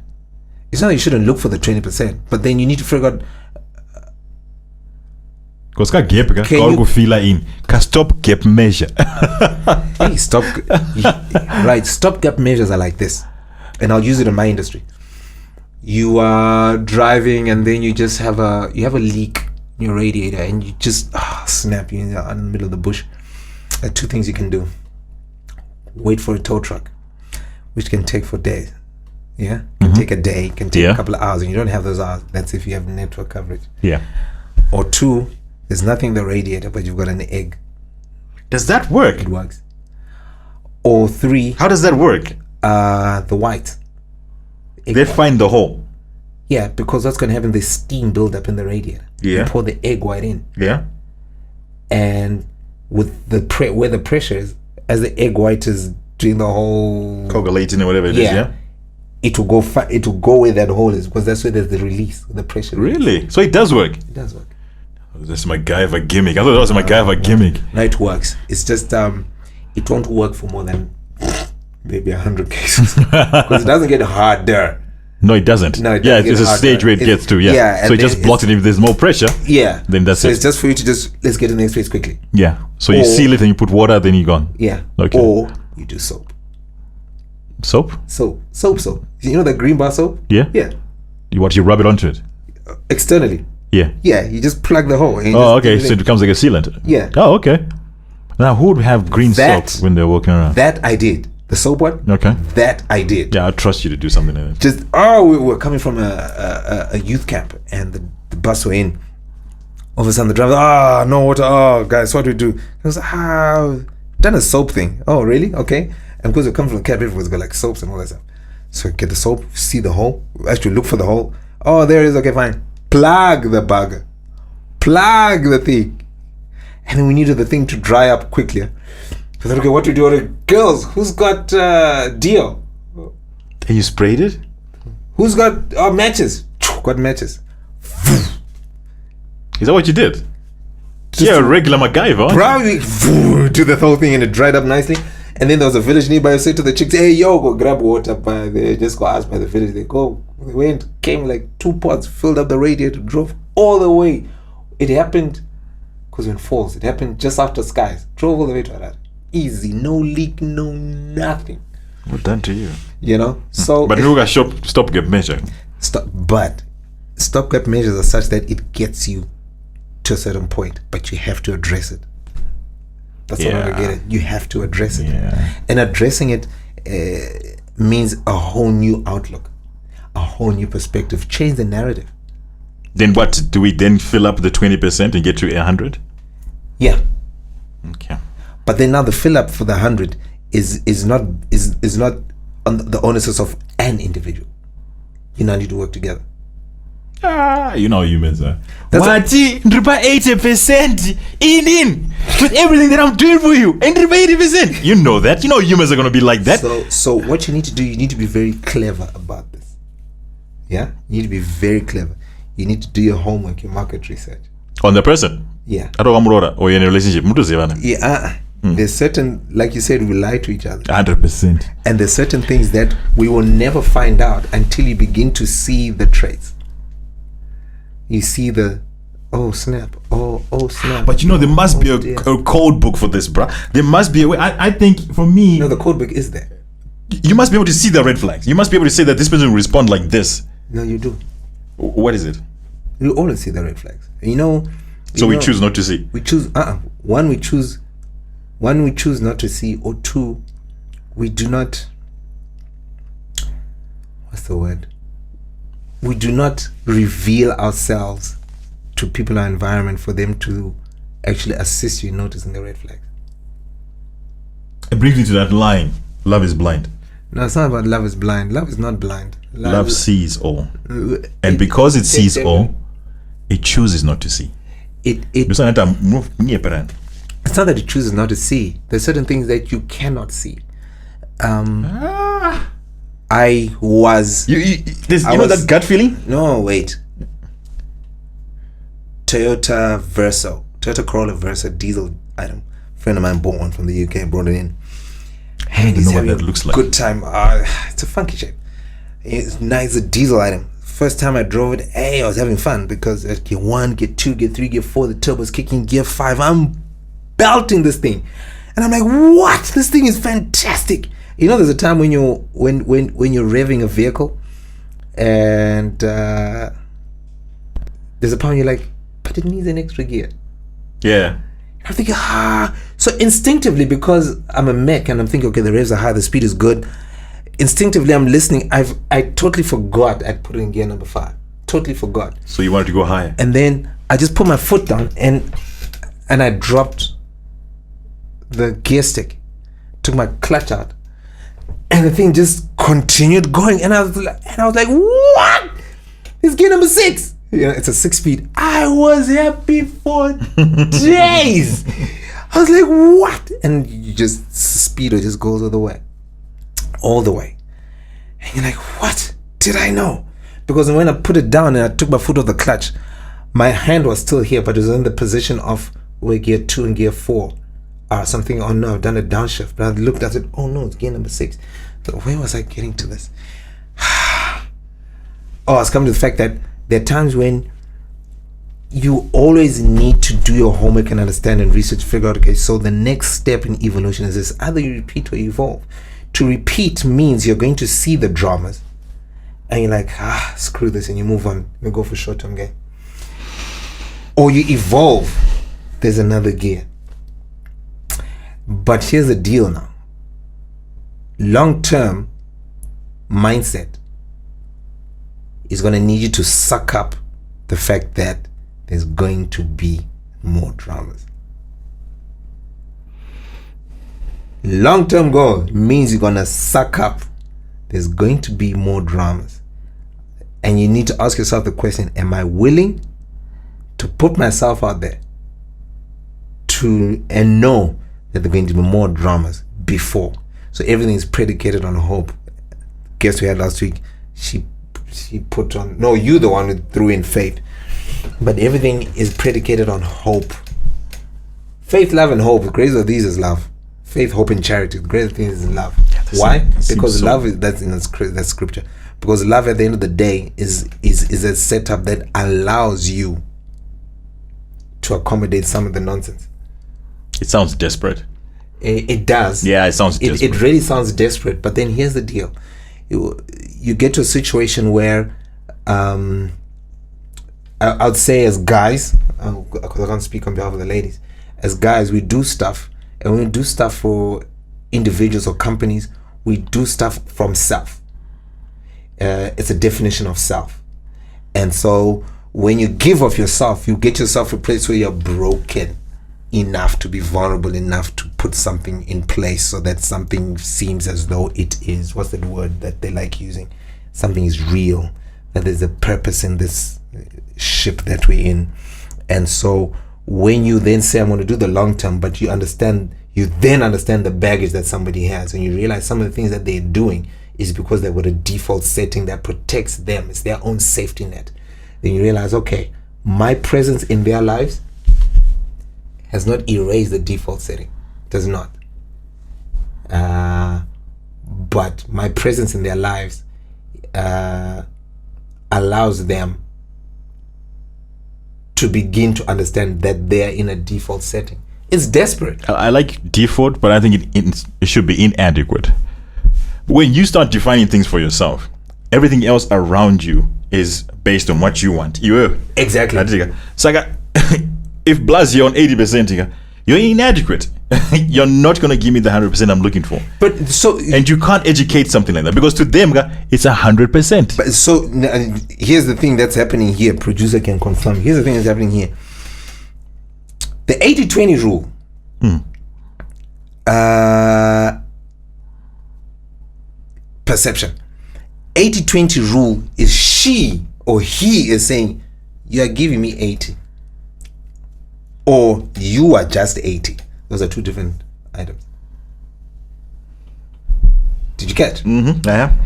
It's not that you shouldn't look for the 20%, but then you need to figure out. Because ka gap ka feel in ka stop gap measure. Hey, right, stop gap measures are like this, and I'll use it in my industry. You are driving and then you just have a leak in your radiator, and you just snap, you in the middle of the bush. There are two things you can do. Wait for a tow truck, which can take for days. Yeah, can take a day, can take a couple of hours, and you don't have those hours. That's if you have network coverage. Yeah. Or two, there's nothing in the radiator, but you've got an egg. Does that work? It works. Or three. How does that work? The white. They find the hole. Yeah, because what's going to happen? There's steam build up in the radiator. Yeah. You pour the egg white in. Yeah. And with where the pressure is, as the egg white is doing the whole coagulating or whatever it is. Yeah. It will go where that hole is, because that's where there's the release, the pressure. Really? Release. So it does work. It does work. That's my guy of a gimmick. I thought that was my guy of a gimmick. No, it works. It's just it won't work for more than maybe 100 cases, because it doesn't get harder. No, it doesn't. No, it's a stage where it gets to. Yeah. So it just blocks it. If there's more pressure. Yeah. Then that's so it. It's just for you to let's get in the next place quickly. Yeah. So you seal it and you put water, then you're gone. Yeah. Okay. Or you do soap. Soap. You know the green bar soap? Yeah. Yeah. You rub it onto it. Externally. Yeah. Yeah. You just plug the hole. Okay. So it becomes like a sealant. Yeah. Oh, okay. Now, who would have green soap when they're walking around? That I did. The soap one? Okay. That I did. Yeah, I trust you to do something like that. We were coming from a youth camp, and the bus were in. All of a sudden the driver, no water, guys, what do we do? I was done a soap thing. Oh, really? Okay. And because we come from the camp, everyone's got like soaps and all that stuff. So get the soap, see the hole, actually look for the hole. Oh, there it is. Okay, fine. Plug the bugger. Plug the thing. And then we needed the thing to dry up quickly. I thought, okay, what do we do? Girls, who's got Dio? And you sprayed it? Who's got matches? Got matches. Is that what you did? Yeah, a regular MacGyver. Probably do the whole thing, and it dried up nicely. And then there was a village nearby. I said to the chicks, hey, yo, go grab water. By they just got asked by the village. They went, came like 2 pots, filled up the radiator, drove all the way. It happened, because when falls, it happened just after skies. Drove all the way to Harare. Easy, no leak, no nothing. What done to you? You know? So but who got stopgap measure? Stopgap measures are such that it gets you to a certain point, but you have to address it. That's what I get it. You have to address it. Yeah. And addressing it means a whole new outlook, a whole new perspective, change the narrative. Then what? Do we then fill up the 20% and get to 100? Yeah. Okay. But then now the fill up for the 100 is not on the onus of an individual. You now need to work together. You know humans are. That's Wati, 80% in. with everything that I'm doing for you. And 80%. You know that. You know humans are gonna be like that. So what you need to do, you need to be very clever about this. Yeah? You need to be very clever. You need to do your homework, your market research. On the person. Yeah. Or you're in a relationship. Yeah. There's certain, like you said, we lie to each other. 100%. And there's certain things that we will never find out until you begin to see the traits. You see the, oh snap, oh snap. But you know, there must be a code book for this, bruh. There must be a way. I think for me, No, the code book is there. you must be able to see the red flags. You must be able to say that this person will respond like this. No, you do. What is it? You always see the red flags. You know. So we choose not to see. We choose. One, we choose not to see, or two, we do not. What's the word? We do not reveal ourselves to people in our environment for them to actually assist you in noticing the red flags. It brings me to that line: love is blind. No, it's not about love is blind. Love is not blind. Love sees all, and because it sees all, it chooses not to see. It's not that it chooses not to see. There's certain things that you cannot see. I was. You know that gut feeling? No, wait. Toyota Corolla Versa diesel item. A friend of mine bought one from the UK, brought it in. I don't even know what that looks like. Good time. It's a funky shape. It's nice, a diesel item. First time I drove it, I was having fun because at gear 1, gear 2, gear 3, gear 4, the turbo's kicking, gear 5. I'm belting this thing. And I'm like, what? This thing is fantastic. You know, there's a time when you're revving a vehicle and there's a point you're like, but it needs an extra gear. Yeah. I'm thinking, So instinctively, because I'm a mech and I'm thinking, okay, the revs are high, the speed is good. Instinctively, I'm listening. I totally forgot I'd put it in gear number 5. Totally forgot. So you wanted to go higher. And then I just put my foot down and I dropped the gear stick, took my clutch out, and the thing just continued going. And I was like, what? It's gear number 6. You know, it's a 6-speed. I was happy for days. I was like, what? And you just, speedo just goes all the way. All the way. And you're like, what did I know? Because when I put it down and I took my foot off the clutch, my hand was still here, but it was in the position of where gear 2 and gear 4 are something. Oh no, I've done a downshift. But I looked at it, oh no, it's gear number 6. So where was I getting to this? Oh, it's coming to the fact that there are times when you always need to do your homework and understand and research, figure out, okay, so the next step in evolution is this: either you repeat or you evolve. To repeat means you're going to see the dramas and you're like, screw this, and you move on. You go for short-term gain. Or you evolve. There's another gear. But here's the deal now. Long-term mindset is going to need you to suck up the fact that there's going to be more dramas. Long-term goal means you're going to suck up. There's going to be more dramas. And you need to ask yourself the question, am I willing to put myself out there and know that there are going to be more dramas before? So everything is predicated on hope. Guest we had last week, she put on, no, you the one who threw in faith. But everything is predicated on hope. Faith, love, and hope. The greatest of these is love. Faith, hope, and charity. The greatest thing is love. Why? Because love is, that's scripture. Because love at the end of the day is a setup that allows you to accommodate some of the nonsense. It sounds desperate. It does. Yeah, it sounds desperate. It really sounds desperate. But then here's the deal. You get to a situation where I would say as guys, because I can't speak on behalf of the ladies, as guys, we do stuff, and when we do stuff for individuals or companies, we do stuff from self. It's a definition of self. And so when you give of yourself, you get yourself a place where you're broken enough to be vulnerable enough to put something in place so that something seems as though it is, what's the word that they like using? Something is real, that there's a purpose in this ship that we're in. And so when you then say I'm going to do the long term, but you then understand the baggage that somebody has, and you realize some of the things that they're doing is because they've got a default setting that protects them. It's their own safety net. Then you realize, okay, my presence in their lives has not erased the default setting. It does not. But my presence in their lives allows them to begin to understand that they're in a default setting. It's desperate. I like default, but I think it should be inadequate. When you start defining things for yourself, everything else around you is based on what you want. Exactly. So if Blas, you're on 80%, you're inadequate. You're not going to give me the 100% I'm looking for. And you can't educate something like that, because to them, it's 100%. But so here's the thing that's happening here. Producer can confirm. Here's the thing that's happening here. The 80-20 rule. Perception. 80-20 rule is she or he is saying, you are giving me 80. Or you are just 80. Those are two different items. Did you catch? I have.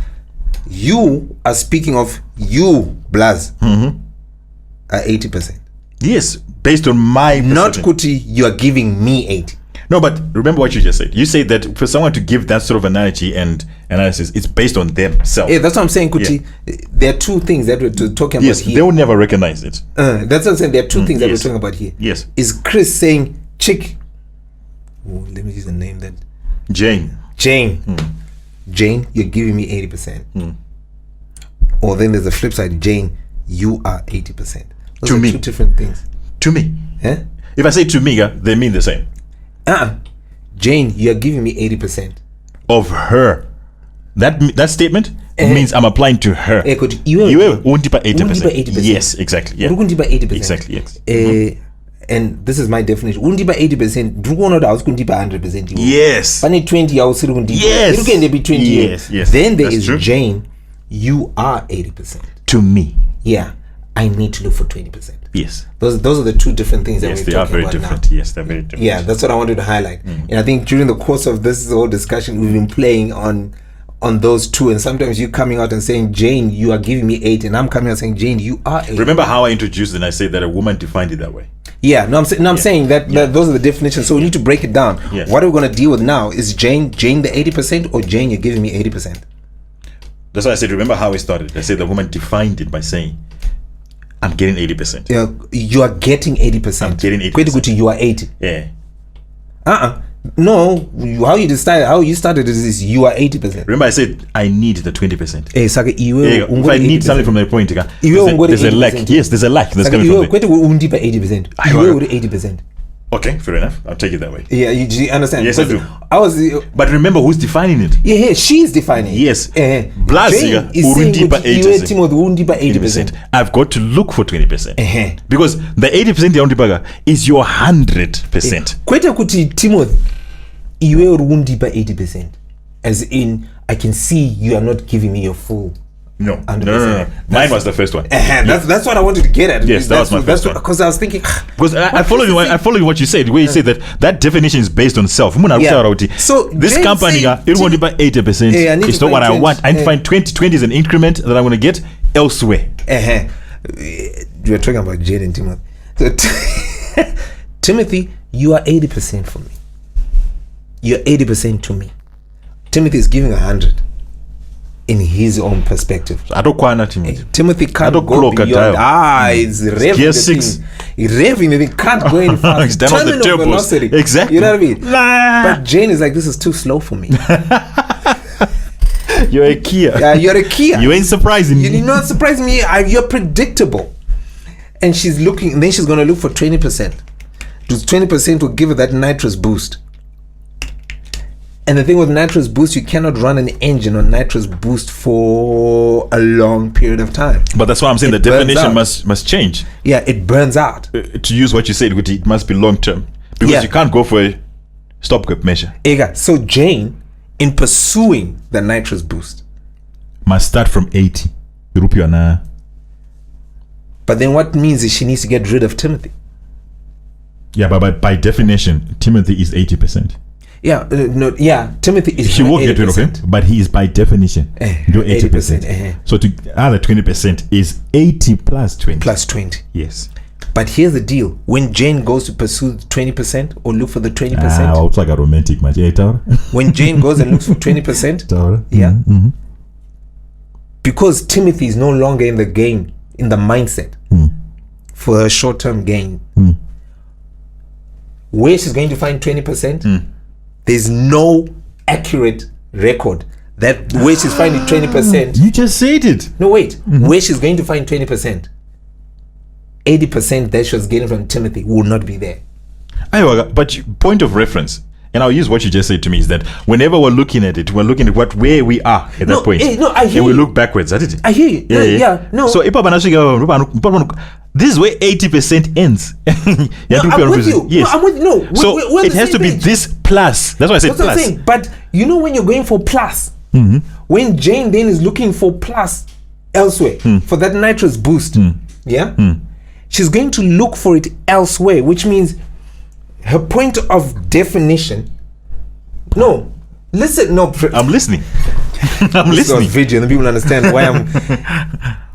You are speaking of you, Blas, are 80%. Yes, based on my perception. Not Kuti, you are giving me 80. No, but remember what you just said. You said that for someone to give that sort of analogy and analysis, it's based on themselves. Yeah, that's what I'm saying, Kuti. Yeah. There are two things that we're talking about here. They will never recognize it. That's what I'm saying. There are two things that we're talking about here. Yes. Is Chris saying, chick, let me use the name then. Jane, Jane, you're giving me 80%. Or then there's the flip side, Jane, you are 80%. Those to are me. two different things. To me. Eh? If I say to me, they mean the same. Jane, you're giving me 80%. Of her. That statement means I'm applying to her. You won't 80%. Yes, exactly. Yeah. 80%. Exactly, yes. And this is my definition. 80%. 100%. Yes. 20, yes. It can be 20. Yes. Then there is true. Jane, you are 80%. To me. Yeah. I need to look for 20%. Yes. Those are the two different things that we're talking about. Yes, they are very different. Now. Yes, they're very different. Yeah, that's what I wanted to highlight. And I think during the course of this whole discussion, we've been playing on those two, and sometimes you coming out and saying, Jane, you are giving me 8, and I'm coming out saying, Jane, you are 8. Remember how I introduced it and I said that a woman defined it that way? Yeah, I'm saying that those are the definitions. So we need to break it down. Yes. What are we going to deal with now? Is Jane the 80%, or Jane, you're giving me 80%? That's why I said, remember how we started. I said the woman defined it by saying, I'm getting 80%. Yeah, you are getting 80%. I'm getting 80%. You are 80. Yeah. No, how you started is you are 80%. Remember I said I need the 20%. If I need something from the point, there's a lack. Yes, there's a lack. There's coming from there. 80%. 80%. Okay, fair enough. I'll take it that way. Yeah, you understand? Yes, I do. But remember who's defining it? Yeah, she's defining it. Yes. Blasiga, Urundipa 80%. I've got to look for 20%. Because the 80% Urundipa is your 100%. Kweta kuti Timothy, iwe Urundipa 80%. As in, I can see you are not giving me your full. No. Mine was the first one. That's what I wanted to get at. Yes, that was my first one. Because I was thinking, because I follow you what you said, where you say that definition is based on self. So this company, it won't be 80%. It's not what I want. I need to find 20 is an increment that I'm going to get elsewhere. You're talking about Jade and Timothy. So Timothy, you are 80% for me. You're 80% to me. Timothy is giving 100. In his own perspective. Timothy can't go beyond. It's revving the thing. Revving the thing. Can't go any faster. Turning the velocity. Exactly. You know what I mean? But Jane is like, this is too slow for me. You're a Kia. Yeah, you're a Kia. You ain't surprising me. You're not surprising me. You're predictable. And she's looking, and then she's going to look for 20%. 20% will give her that nitrous boost. And the thing with nitrous boost, you cannot run an engine on nitrous boost for a long period of time. But that's why I'm saying the definition must change. Yeah, it burns out. To use what you said, it must be long term. Because you can't go for a stopgap measure. So Jane, in pursuing the nitrous boost, must start from 80. But then what means is she needs to get rid of Timothy. Yeah, but by definition, Timothy is 80%. Yeah, Timothy is. She will get rid of him, but he is by definition do 80%. 80%. So to other 20% is 80 plus 20. Plus 20. Yes. But here's the deal: when Jane goes to pursue the 20% or look for the 20%, it's like a romantic match. when Jane goes and looks for 20%, yeah, because Timothy is no longer in the game, in the mindset for a short-term gain. Where she's going to find 20%, there's no accurate record that where she's finding 20%. You just said it. No, wait. Where she's going to find 20%, 80% that she was getting from Timothy will not be there. But point of reference, and I'll use what you just said to me, is that whenever we're looking at it, we're looking at where we are at that point. I hear and we you. look backwards. That is it. I hear you. No. So this is where 80% ends. I'm with you. Yes. No, I'm with you. No. So we're it has to be this plus. That's why I said That's what I'm plus. saying. But you know when you're going for plus, when Jane then is looking for plus elsewhere for that nitrous boost, she's going to look for it elsewhere, which means her point of definition. No, listen. No, I'm listening. I'm this listening. was video, and people understand why I'm.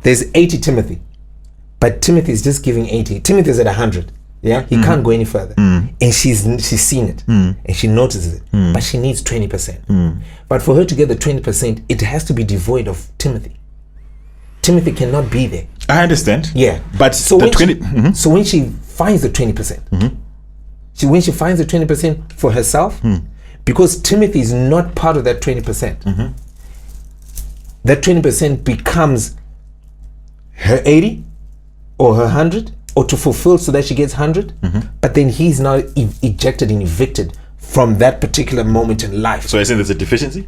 There's 80 Timothy, but Timothy is just giving 80. Timothy is at 100. Yeah, he can't go any further, and she's seen it, and she notices it, but she needs 20%. But for her to get the 20%, it has to be devoid of Timothy. Timothy cannot be there. I understand. Yeah, but so the when 20. So when she finds the 20%, when she finds the 20% for herself, because Timothy is not part of that 20%, that 20% becomes her 80 or her 100, or to fulfill so that she gets 100, but then he's now ejected and evicted from that particular moment in life. So you're saying there's a deficiency?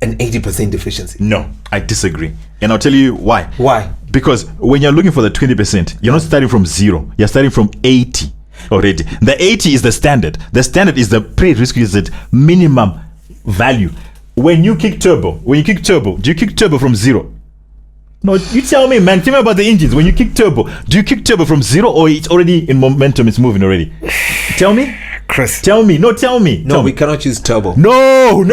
An 80% deficiency. No, I disagree. And I'll tell you why. Why? Because when you're looking for the 20%, you're not starting from 0. You're starting from 80 already. The 80 is the standard. The standard is the prerequisite minimum value. When you kick turbo, do you kick turbo from 0? No, you tell me, man. Tell me about the engines. When you kick turbo, do you kick turbo from 0 or it's already in momentum? It's moving already. Tell me, Chris. Tell me. No, tell me. No, we cannot use turbo. No.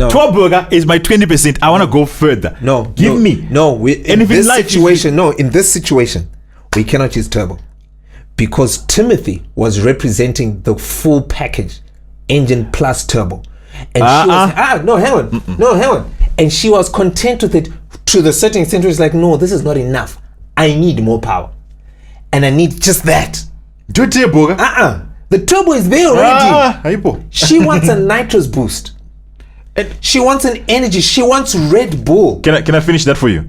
Turbo is my 20%. I want to go further. Give me. No, in this situation, we cannot use turbo because Timothy was representing the full package, engine plus turbo, and she was hang on, and she was content with it. To the certain extent, it's like, no, this is not enough. I need more power, and I need just that. Do turbo? The turbo is there already. She wants a nitrous boost. She wants an energy. She wants Red Bull. Can I finish that for you?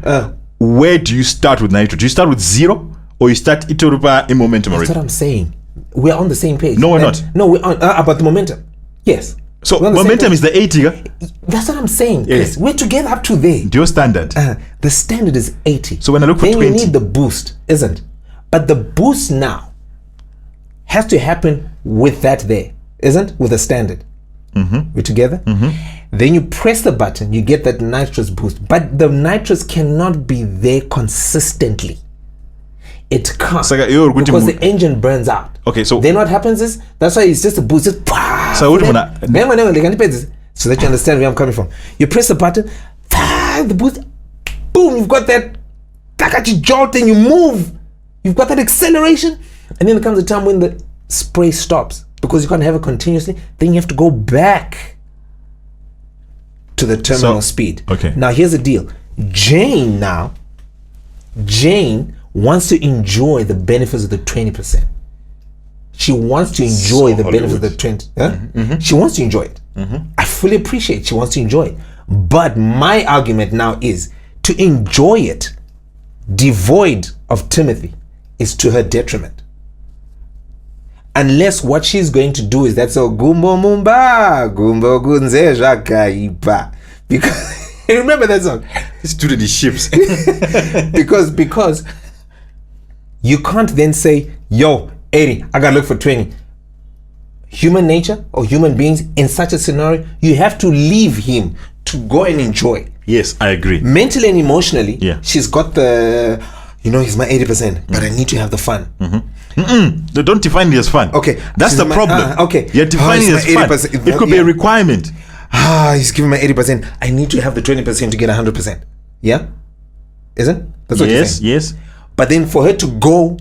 Where do you start with nitro? Do you start with 0 or you start itorupa in momentum already? That's what I'm saying. We're on the same page. No, we're not. No, we're on about the momentum. Yes. So momentum is the 80. That's what I'm saying. Yes. We're together up to there. Your standard. The standard is 80. So when I look for 20, you need the boost, isn't? But the boost now has to happen with that there, isn't? With the standard. We're together. Then you press the button, you get that nitrous boost. But the nitrous cannot be there consistently. It can't, because the engine burns out. Okay, so then what happens is, that's why it's just a boost. Just, so that you understand where I'm coming from. You press the button, the boost, boom, you've got that jolt and you move. You've got that acceleration. And then there comes a time when the spray stops because you can't have it continuously. Then you have to go back to the terminal speed. Okay. Now here's the deal. Jane wants to enjoy the benefits of the 20%. She wants to enjoy the benefits of the 20%. She wants to enjoy it. I fully appreciate she wants to enjoy it. But my argument now is to enjoy it devoid of Timothy is to her detriment. Unless what she's going to do is that's a gumbo mumba, gumbo gunze jakaipa. Because remember that song? It's due to the ships. because you can't then say, yo, 80, I gotta look for 20. Human nature or human beings in such a scenario, you have to leave him to go and enjoy. Yes, I agree. Mentally and emotionally, she's got the, he's my 80%, but I need to have the fun. Don't define it as fun. Okay. That's the problem. Okay. You're defining it as fun. 80%. It could be a requirement. He's giving me 80%. I need to have the 20% to get 100%. Yeah? Isn't? That's what you're saying. Yes. But then for her to go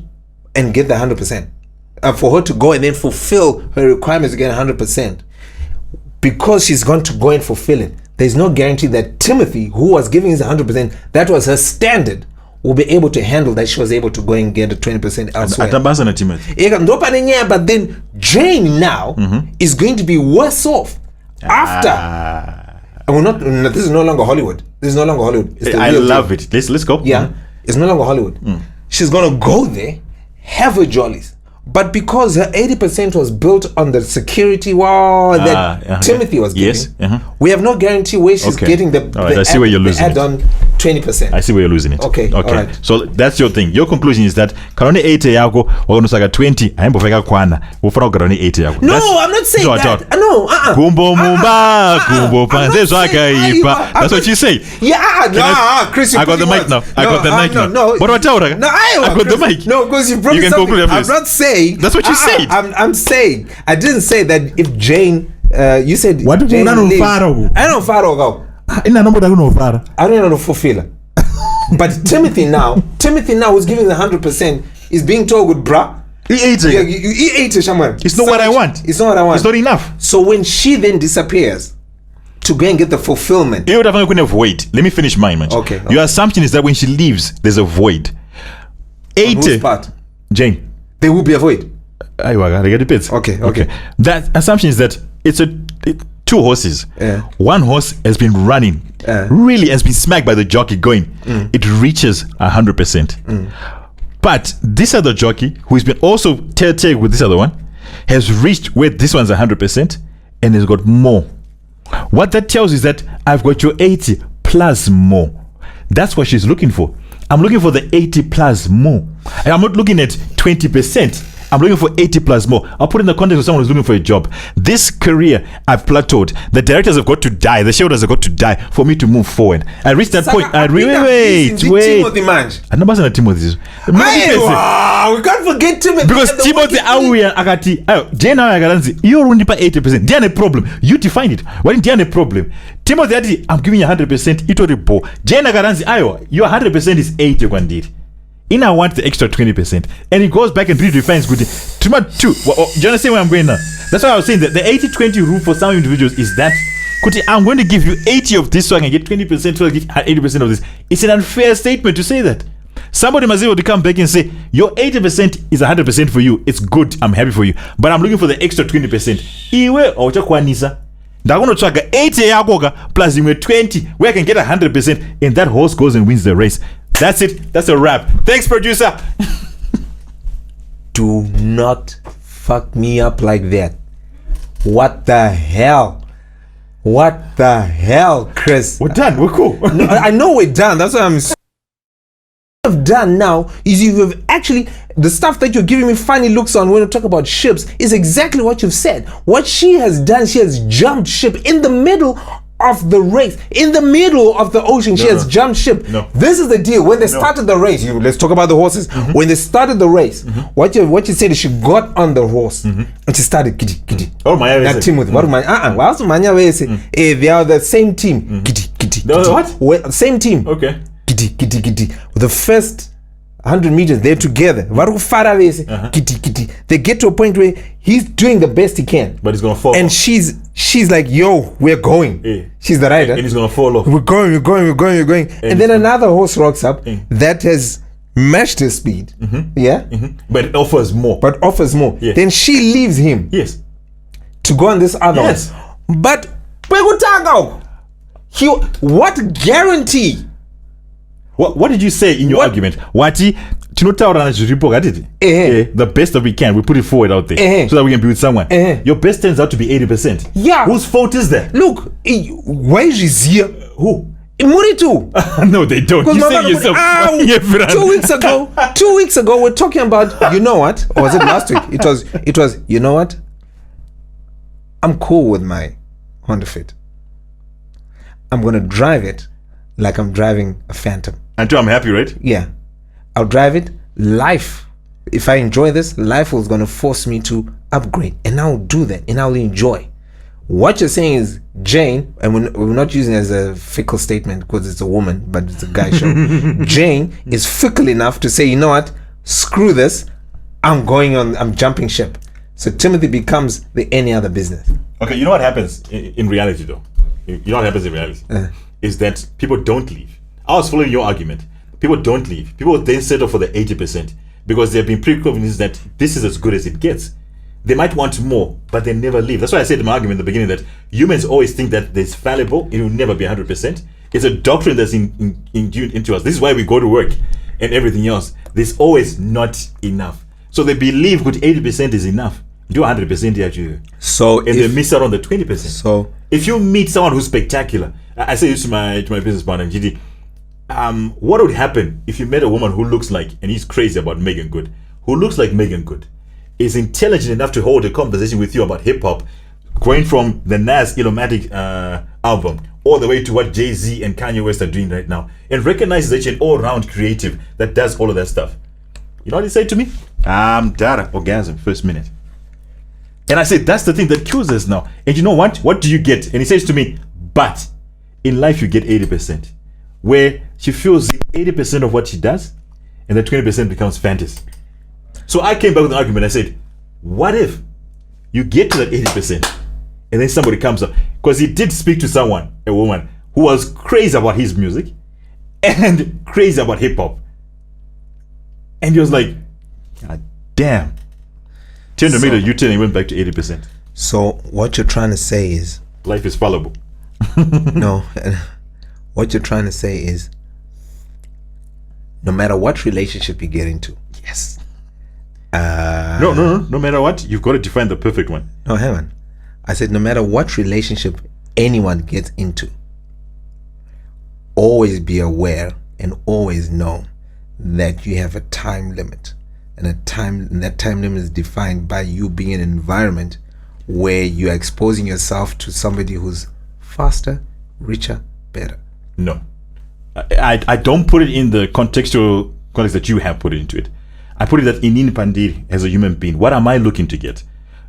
and get the 100%, for her to go and then fulfill her requirements to get 100%, because she's going to go and fulfill it, there's no guarantee that Timothy, who was giving his 100%, that was her standard, will be able to handle that she was able to go and get a 20% elsewhere. Atabasa Timothy. But then Jane now is going to be worse off after. And we're not. This is no longer Hollywood. This is no longer Hollywood. It's the I real love deal. it. Let's go. Yeah, it's no longer Hollywood. She's gonna go there, have her jollies, but because her 80% was built on the security wall that Timothy was giving, we have no guarantee where she's getting the. Right, I see where you're losing add-on 20%. I see where you're losing it. Okay. All right. So that's your thing. Your conclusion is that Karone 80 yako wagonosaka 20 aimbofeka kwana ufana Karone 80 yako. No, I'm not saying that. No. Kumbo mumba, kumbo panze zwakaipa. That's what you say. Yeah. Chris, I got the mic now. I got the mic now. No. What about Taura? No, I got the mic. No, because you brought You can something. conclude, I'm not saying. That's what you said. I'm saying. I didn't say that if Jane. You said. What Jane do you leaves. I don't faro go. I don't know the fulfiller. But Timothy now who's giving the 100% is being told with bruh. He ate it. He ate it somewhere. It's not what I want. It's not what I want. It's not enough. So when she then disappears to go and get the fulfillment. You would have a void. Let me finish mine, man. Okay. Your assumption is that when she leaves, there's a void. 80. On whose part? Jane. There will be a void. I gotta get the bits. Okay. That assumption is that it's two horses. Yeah. One horse has been running, really has been smacked by the jockey going. It reaches 100%. But this other jockey, who has been also tear with this other one, has reached where this one's 100% and has got more. What that tells you is that I've got your 80 plus more. That's what she's looking for. I'm looking for the 80 plus more. And I'm not looking at 20%. I'm looking for 80 plus more. I'll put in the context of someone who's looking for a job. This career, I've plateaued. The directors have got to die. The shareholders have got to die for me to move forward. I reached that point. Wait. Timothy Manj. I never said Timothy. We can't forget Timothy. Because Timothy Awiya akati. Jane Agaranzi, you're only by 80%. They are a problem. You define it. Why didn't they a problem? Timothy Adi, I'm giving you 100%. It will be poor. Jane Agaranzi, your 100% is 80 gwandiri. I want the extra 20%, and he goes back and redefines good. Do you understand where I'm going now? That's why I was saying that the 80-20 rule for some individuals is that I'm going to give you 80 of this so I can get 20%, so I get 80% of this. It's an unfair statement to say that. Somebody must be able to come back and say your 80% is 100% for you. It's good. I'm happy for you, but I'm looking for the extra 20%. Iwe ochakwanisa. Ndagono chaka 80 yakoga plus 20 where I can get 100%, and that horse goes and wins the race. That's it. That's a wrap. Thanks, producer. Do not fuck me up like that. What the hell? What the hell, Chris? We're done. We're cool. No, I know we're done. That's what I'm saying. What I've done now is you have actually, the stuff that you're giving me funny looks on when we talk about ships is exactly what you've said. What she has done, she has jumped ship in the middle of the race, in the middle of the ocean. She has jumped ship. This is the deal. When they started the race, let's talk about the horses. When they started the race, what you said is she got on the horse and she started giddy. Oh my God. Timothy. They are the same team. Giddy. What? Same team. Okay. Giddy. The first 100 meters, they're together. They get to a point where he's doing the best he can, but he's gonna fall. And she's like, "Yo, we're going." Yeah. She's the rider, and he's gonna fall off. We're going. And then another horse rocks up that has matched his speed. Yeah, but it offers more. Yeah. Then she leaves him. Yes. To go on this other one. But what guarantee? What did you say in your argument? The best that we can, we put it forward out there so that we can be with someone. Your best turns out to be 80%. Yeah. Whose fault is that? Look, why is here? Who? Muritu. No, they don't. You say yourself. 2 weeks ago, we're talking about, you know what? Or was it last week? It was, you know what? I'm cool with my Honda Fit. I'm going to drive it like I'm driving a Phantom. Until I'm happy, right? Yeah. I'll drive it. Life if I enjoy this, life was going to force me to upgrade, and I'll do that, and I'll enjoy. What you're saying is Jane, and we're not using it as a fickle statement because it's a woman, but it's a guy show. Jane is fickle enough to say, you know what, screw this, I'm jumping ship. So Timothy becomes the any other business. Okay, you know what happens in reality though? You know what happens in reality? Is that people don't leave. I was following your argument. People don't leave. People then settle for the 80% because they've been pre-convinced that this is as good as it gets. They might want more, but they never leave. That's why I said in my argument in the beginning that humans always think that it's fallible. It will never be 100%. It's a doctrine that's induced into us. This is why we go to work and everything else. There's always not enough. So they believe good 80% is enough. Do 100% actually. They miss out on the 20%. So if you meet someone who's spectacular, I say this to my business partner, GD, what would happen if you met a woman who looks like, and he's crazy about Megan Good, who looks like Megan Good, is intelligent enough to hold a conversation with you about hip-hop, going from the Nas Illmatic album all the way to what Jay-Z and Kanye West are doing right now, and recognizes that you're an all-round creative that does all of that stuff. You know what he said to me? Data, orgasm, first minute. And I said, that's the thing that kills us now. And you know what? What do you get? And he says to me, but in life you get 80%, where she feels 80% of what she does, and the 20% becomes fantasy. So I came back with an argument. I said, what if you get to that 80% and then somebody comes up? Because he did speak to someone, a woman, who was crazy about his music and crazy about hip hop. And he was like, God damn. Turned to me the U-turn and went back to 80%. So what you're trying to say is life is fallible. No. What you're trying to say is no matter what relationship you get into. Yes. No matter what, you've got to define the perfect one. No, hang on. I said no matter what relationship anyone gets into, always be aware and always know that you have a time limit. And that time limit is defined by you being in an environment where you are exposing yourself to somebody who's faster, richer, better. No. I don't put it in the contextual context that you have put it into it. I put it that in Pandiri, as a human being, what am I looking to get?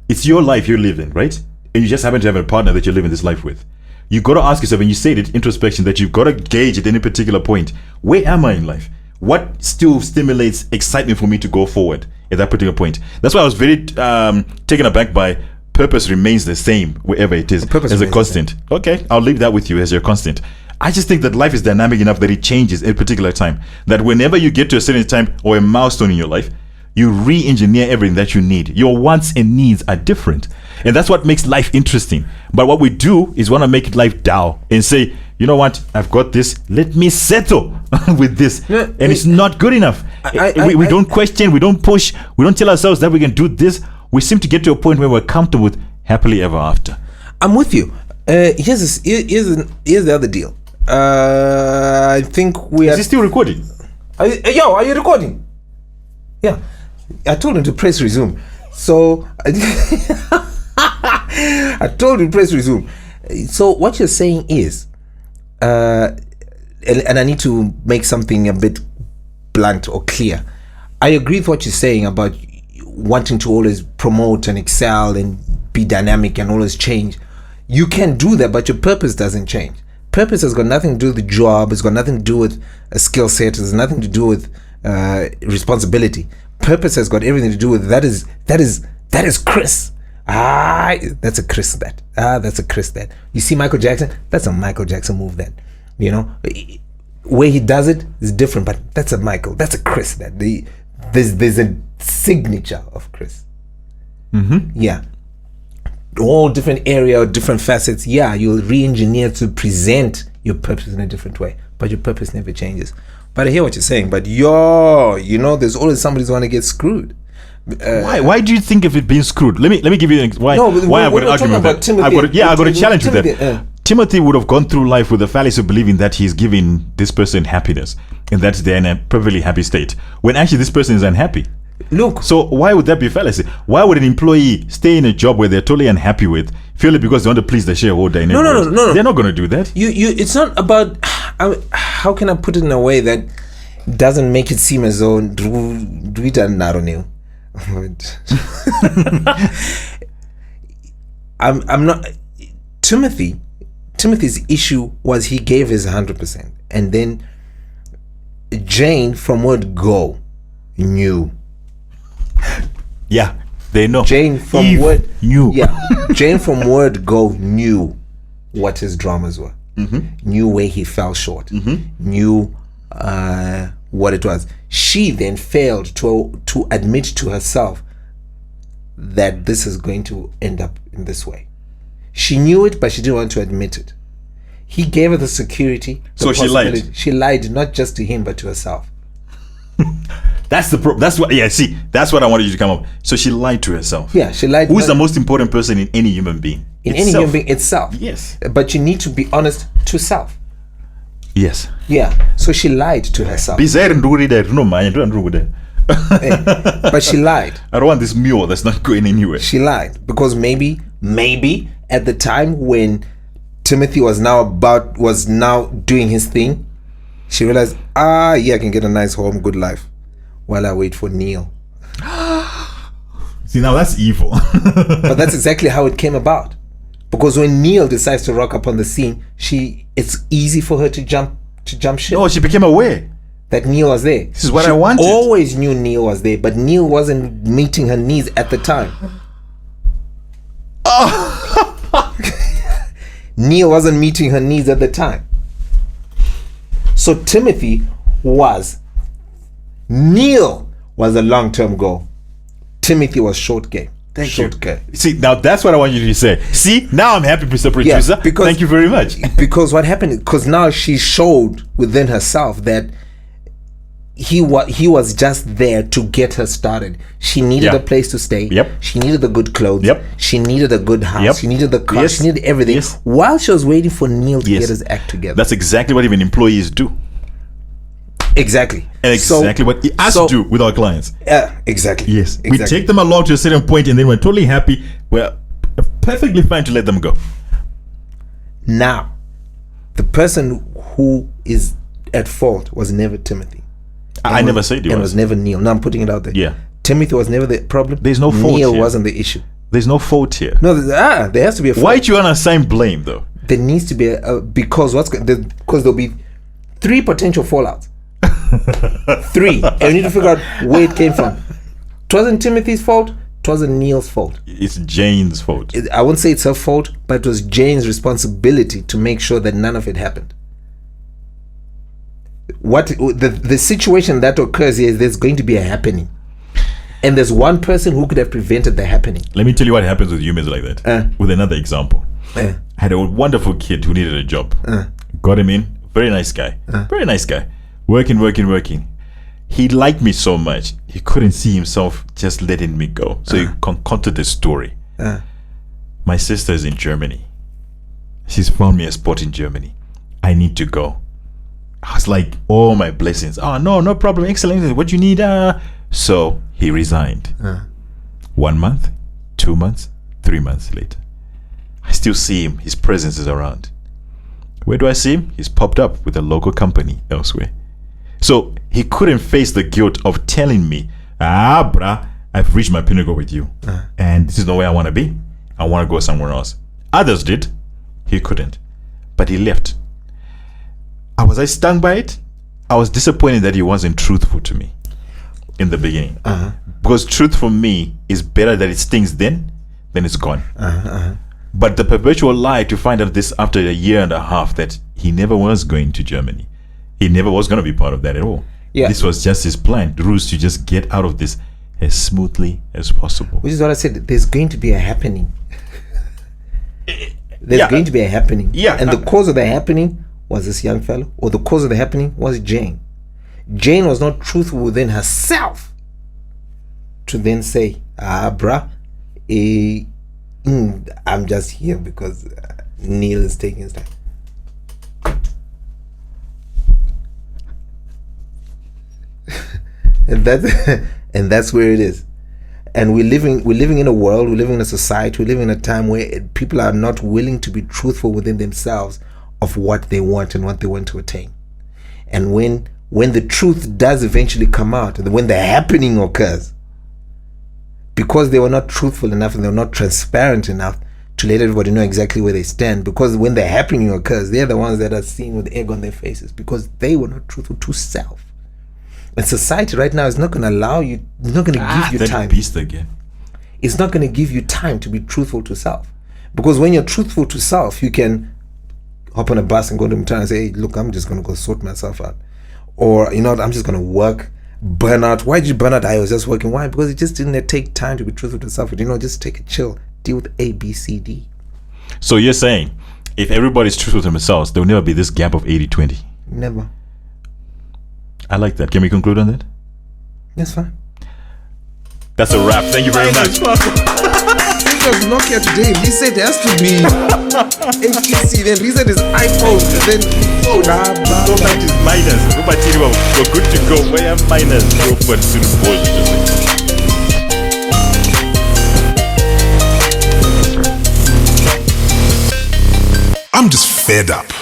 It's your life you're living, right? And you just happen to have a partner that you're living this life with. You got to ask yourself, and you said it, introspection, that you've got to gauge at any particular point, where am I in life? What still stimulates excitement for me to go forward at that particular point? That's why I was very taken aback by purpose remains the same wherever it is as a constant. Okay, I'll leave that with you as your constant. I just think that life is dynamic enough that it changes at a particular time. That whenever you get to a certain time or a milestone in your life, you re-engineer everything that you need. Your wants and needs are different. And that's what makes life interesting. But what we do is want to make life dull and say, you know what, I've got this, let me settle with this. And it's not good enough. We don't question, we don't push, we don't tell ourselves that we can do this. We seem to get to a point where we're comfortable with happily ever after. I'm with you. Here's the other deal. I think we are... Is he still recording? Are you recording? Yeah. I told him to press resume. So I told him to press resume. So what you're saying is, and I need to make something a bit blunt or clear. I agree with what you're saying about wanting to always promote and excel and be dynamic and always change. You can do that, but your purpose doesn't change. Purpose has got nothing to do with the job. It's got nothing to do with a skill set. It's nothing to do with responsibility. Purpose has got everything to do with that is Chris. That's a Chris that. That's a Chris that. You see Michael Jackson? That's a Michael Jackson move that. You know, where he does it is different, but that's a Michael. That's a Chris that. There's a signature of Chris. Mm-hmm. Yeah. All different area, different facets. Yeah, you'll re-engineer to present your purpose in a different way, but your purpose never changes. But I hear what you're saying. But there's always somebody who's going to get screwed. Why do you think of it being screwed? Let me give you why. No, why I've got an argument with that. I've got a challenge with that. Timothy would have gone through life with the fallacy of believing that he's giving this person happiness and that they're in a perfectly happy state, when actually this person is unhappy. Look. So why would that be fallacy? Why would an employee stay in a job where they're totally unhappy with, purely because they want to please the shareholder? No. They're not going to do that. It's not about. How can I put it in a way that doesn't make it seem as though do it and I'm not. Timothy's issue was he gave his 100%, and then Jane from word go knew. Yeah, they know. Jane from Eve word knew. Yeah, Jane from word go knew what his dramas were. Knew where he fell short. Knew what it was. She then failed to admit to herself that this is going to end up in this way. She knew it, but she didn't want to admit it. He gave her the security. So she lied. She lied not just to him, but to herself. That's the That's what. Yeah, see, that's what I wanted you to come up. So she lied to herself. Yeah, she lied. Who's the most important person in any human being? In any human being, itself. Yes. But you need to be honest to self. Yes. Yeah. So she lied to herself. But she lied. I don't want this mule that's not going anywhere. She lied because maybe at the time when Timothy was now doing his thing, she realized, I can get a nice home, good life, while I wait for Neil. See, now that's evil. But that's exactly how it came about. Because when Neil decides to rock up on the scene, it's easy for her to jump ship. No, she became aware That Neil was there. This is what she I wanted. Always knew Neil was there, but Neil wasn't meeting her needs at the time. Neil wasn't meeting her needs at the time. So Neil was a long-term goal. Timothy was short game. Short game. See, now that's what I want you to say. See, now I'm happy, Mr. Producer. Because, thank you very much. Because what happened, because now she showed within herself that he was just there to get her started. She needed a place to stay. Yep. She needed the good clothes. Yep. She needed a good house. Yep. She needed the car. Yes. She needed everything. Yes. While she was waiting for Neil to Yes. get his act together. That's exactly what even employees do. Exactly. And exactly what us do with our clients. Exactly. Yes. Exactly. We take them along to a certain point and then we're totally happy. We're perfectly fine to let them go. Now, the person who is at fault was never Timothy. I never said it and was. was never Neil. Now I'm putting it out there. Yeah. Timothy was never the problem. There's no fault Neil here. wasn't the issue. There's no fault here. No, there has to be a fault. Why do you want to assign blame though? There needs to be because there'll be 3 potential fallouts. 3, and we need to figure out where it came from. It wasn't Timothy's fault. It wasn't Neil's fault. It's Jane's fault. I wouldn't say it's her fault, but it was Jane's responsibility to make sure that none of it happened. What the situation that occurs here is there's going to be a happening, and there's one person who could have prevented the happening. Let me tell you what happens with humans like that. With another example. I had a wonderful kid who needed a job. Got him in. Very nice guy. Very nice guy. Working. He liked me so much, he couldn't see himself just letting me go. So he concocted the story. My sister is in Germany. She's found me a spot in Germany. I need to go. I was like, oh, my blessings. Oh, no problem. Excellent. What you need? So he resigned. 1 month, 2 months, 3 months later. I still see him. His presence is around. Where do I see him? He's popped up with a local company elsewhere. So he couldn't face the guilt of telling me, bruh, I've reached my pinnacle with you. And this is not where I want to be. I want to go somewhere else. Others did. He couldn't. But he left. Was I stung by it? I was disappointed that he wasn't truthful to me in the beginning. Because truth for me is better that it stings then it's gone. But the perpetual lie to find out this after a year and a half that he never was going to Germany. He never was going to be part of that at all. Yeah. This was just his plan, Ruse, to just get out of this as smoothly as possible. Which is what I said. There's going to be a happening. There's going to be a happening. Yeah. And the cause of the happening was this young fellow, or the cause of the happening was Jane. Jane was not truthful within herself to then say, bruh, I'm just here because Neil is taking his time. and that's where it is. And we're living in a world, we're living in a society, we're living in a time where people are not willing to be truthful within themselves of what they want and what they want to attain. And when when the truth does eventually come out, when the happening occurs, because they were not truthful enough and they were not transparent enough to let everybody know exactly where they stand, because when the happening occurs, they're the ones that are seen with egg on their faces because they were not truthful to self. And society right now is not going to allow you, it's not going to give you that time. beast again. It's not going to give you time to be truthful to self. Because when you're truthful to self, you can hop on a bus and go to Mtana and say, hey, look, I'm just going to go sort myself out. Or, you know what, I'm just going to work, burn out. Why did you burn out? I was just working. Why? Because it just didn't take time to be truthful to self. You know, just take a chill. Deal with A, B, C, D. So you're saying, if everybody's truthful to themselves, there will never be this gap of 80-20. Never. I like that. Can we conclude on that? That's fine. That's a wrap. Thank you very much. Because Nokia today, reset has to be HTC, then reset is iPhone, then Go back to minus. We're good to go. Where are minus? Go for it. I'm just fed up.